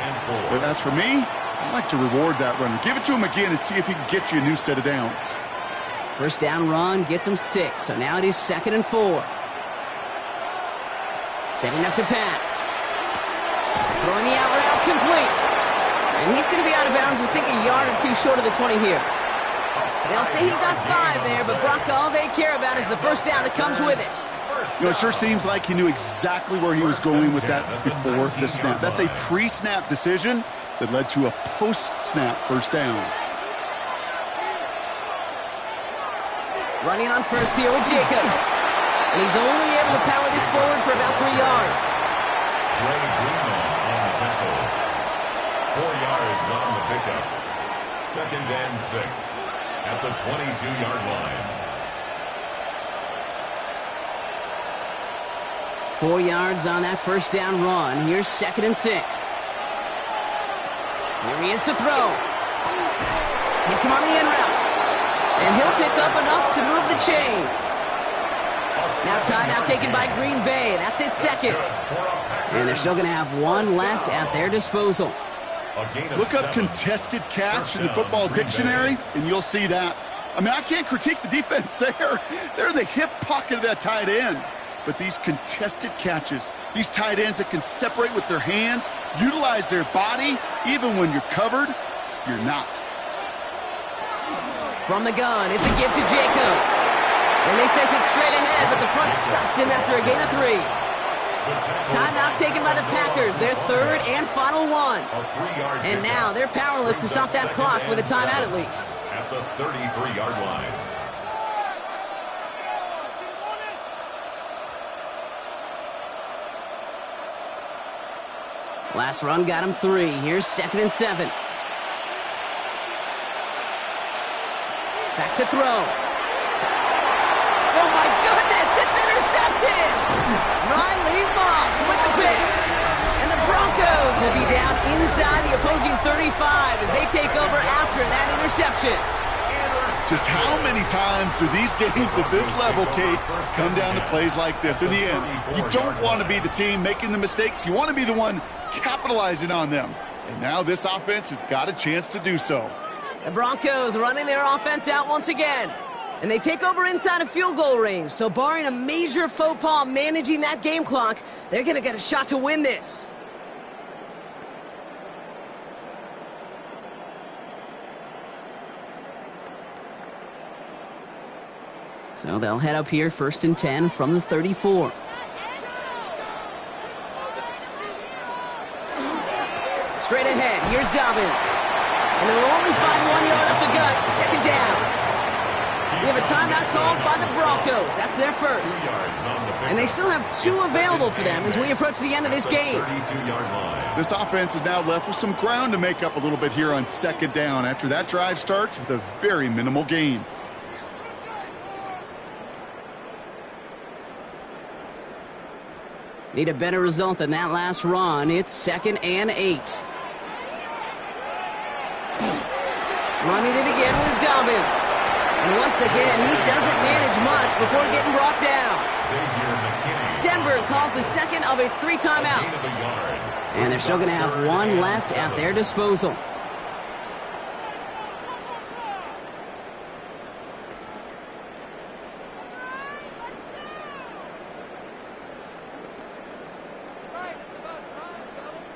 But as for me, I like to reward that runner. Give it to him again and see if he can get you a new set of downs. First down run gets him 6, so now it is 2nd and 4. Setting up to pass. Throwing the out route complete. And he's going to be out of bounds, I think, a yard or 2 short of the 20 here. They'll say he got 5 there, but Brock, all they care about is the first down that comes with it. You know, it sure seems like he knew exactly where he was going with that before the snap. That's a pre-snap decision that led to a post-snap first down. Running on first here with Jacobs. And he's only able to power this forward for about 3 yards. Ray Greenlaw on the tackle. 4 yards on the pickup. 2nd and 6 at the 22-yard line. 4 yards on that first down run. Here's 2nd and 6. Here he is to throw. Hits him on the in route. And he'll pick up enough to move the chains. Now timeout taken by Green Bay. That's it, 2nd. And they're still going to have 1 left at their disposal. Look up contested catch in the football dictionary, and you'll see that. I mean, I can't critique the defense there. They're in the hip pocket of that tight end. But these contested catches, these tight ends that can separate with their hands, utilize their body, even when you're covered, you're not. From the gun, it's a give to Jacobs. And they sent it straight ahead, but the front Stops him after a gain of 3. Timeout taken by the Packers, their third and final one. And now they're powerless to stop that clock with a timeout at least. At the 33-yard line. Last run got him 3. Here's 2nd and 7. Back to throw. Oh my goodness, it's intercepted! Riley Moss with the pick. And the Broncos will be down inside the opposing 35 as they take over after that interception. Just how many times do these games at this level, Kate, come down to plays like this? In the end, you don't want to be the team making the mistakes. You want to be the one capitalizing on them. And now this offense has got a chance to do so. The Broncos running their offense out once again. And they take over inside of field goal range. So barring a major faux pas managing that game clock, they're going to get a shot to win this. So they'll head up here 1st and 10 from the 34. Straight ahead, here's Dobbins. And they'll only find 1 yard up the gut, 2nd down. We have a timeout called by the Broncos. That's their first. And they still have 2 available for them as we approach the end of this game. This offense is now left with some ground to make up a little bit here on 2nd down after that drive starts with a very minimal gain. Need a better result than that last run. It's 2nd and 8. Running it again with Dobbins. And once again, he doesn't manage much before getting brought down. Denver calls the second of its 3 timeouts. And they're still going to have 1 left at their disposal.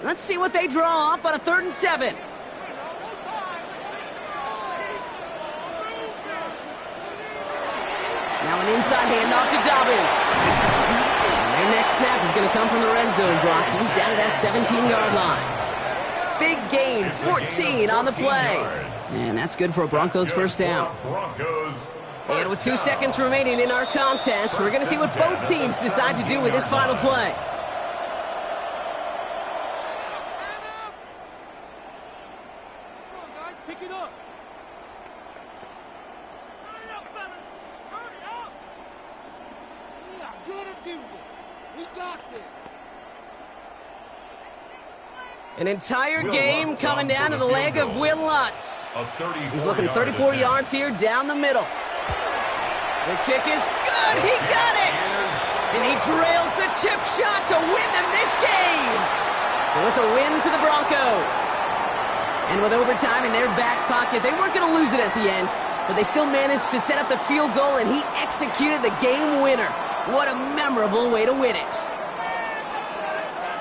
Let's see what they draw up on a 3rd and 7. Now an inside handoff to Dobbins. And their next snap is going to come from the red zone, Brock. He's down at that 17-yard line. Big gain, 14 on the play. And that's good for a Broncos first down. And with 2 seconds remaining in our contest, we're going to see what both teams decide to do with this final play. An entire game coming down to the leg of Will Lutz. He's looking 34 yards here down the middle. The kick is good. He got it. And he drills the chip shot to win them this game. So it's a win for the Broncos. And with overtime in their back pocket, they weren't going to lose it at the end, but they still managed to set up the field goal, and he executed the game winner. What a memorable way to win it.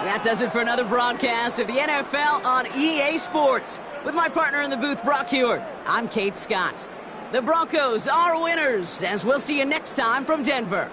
That does it for another broadcast of the NFL on EA Sports. With my partner in the booth, Brock Hewitt, I'm Kate Scott. The Broncos are winners, as we'll see you next time from Denver.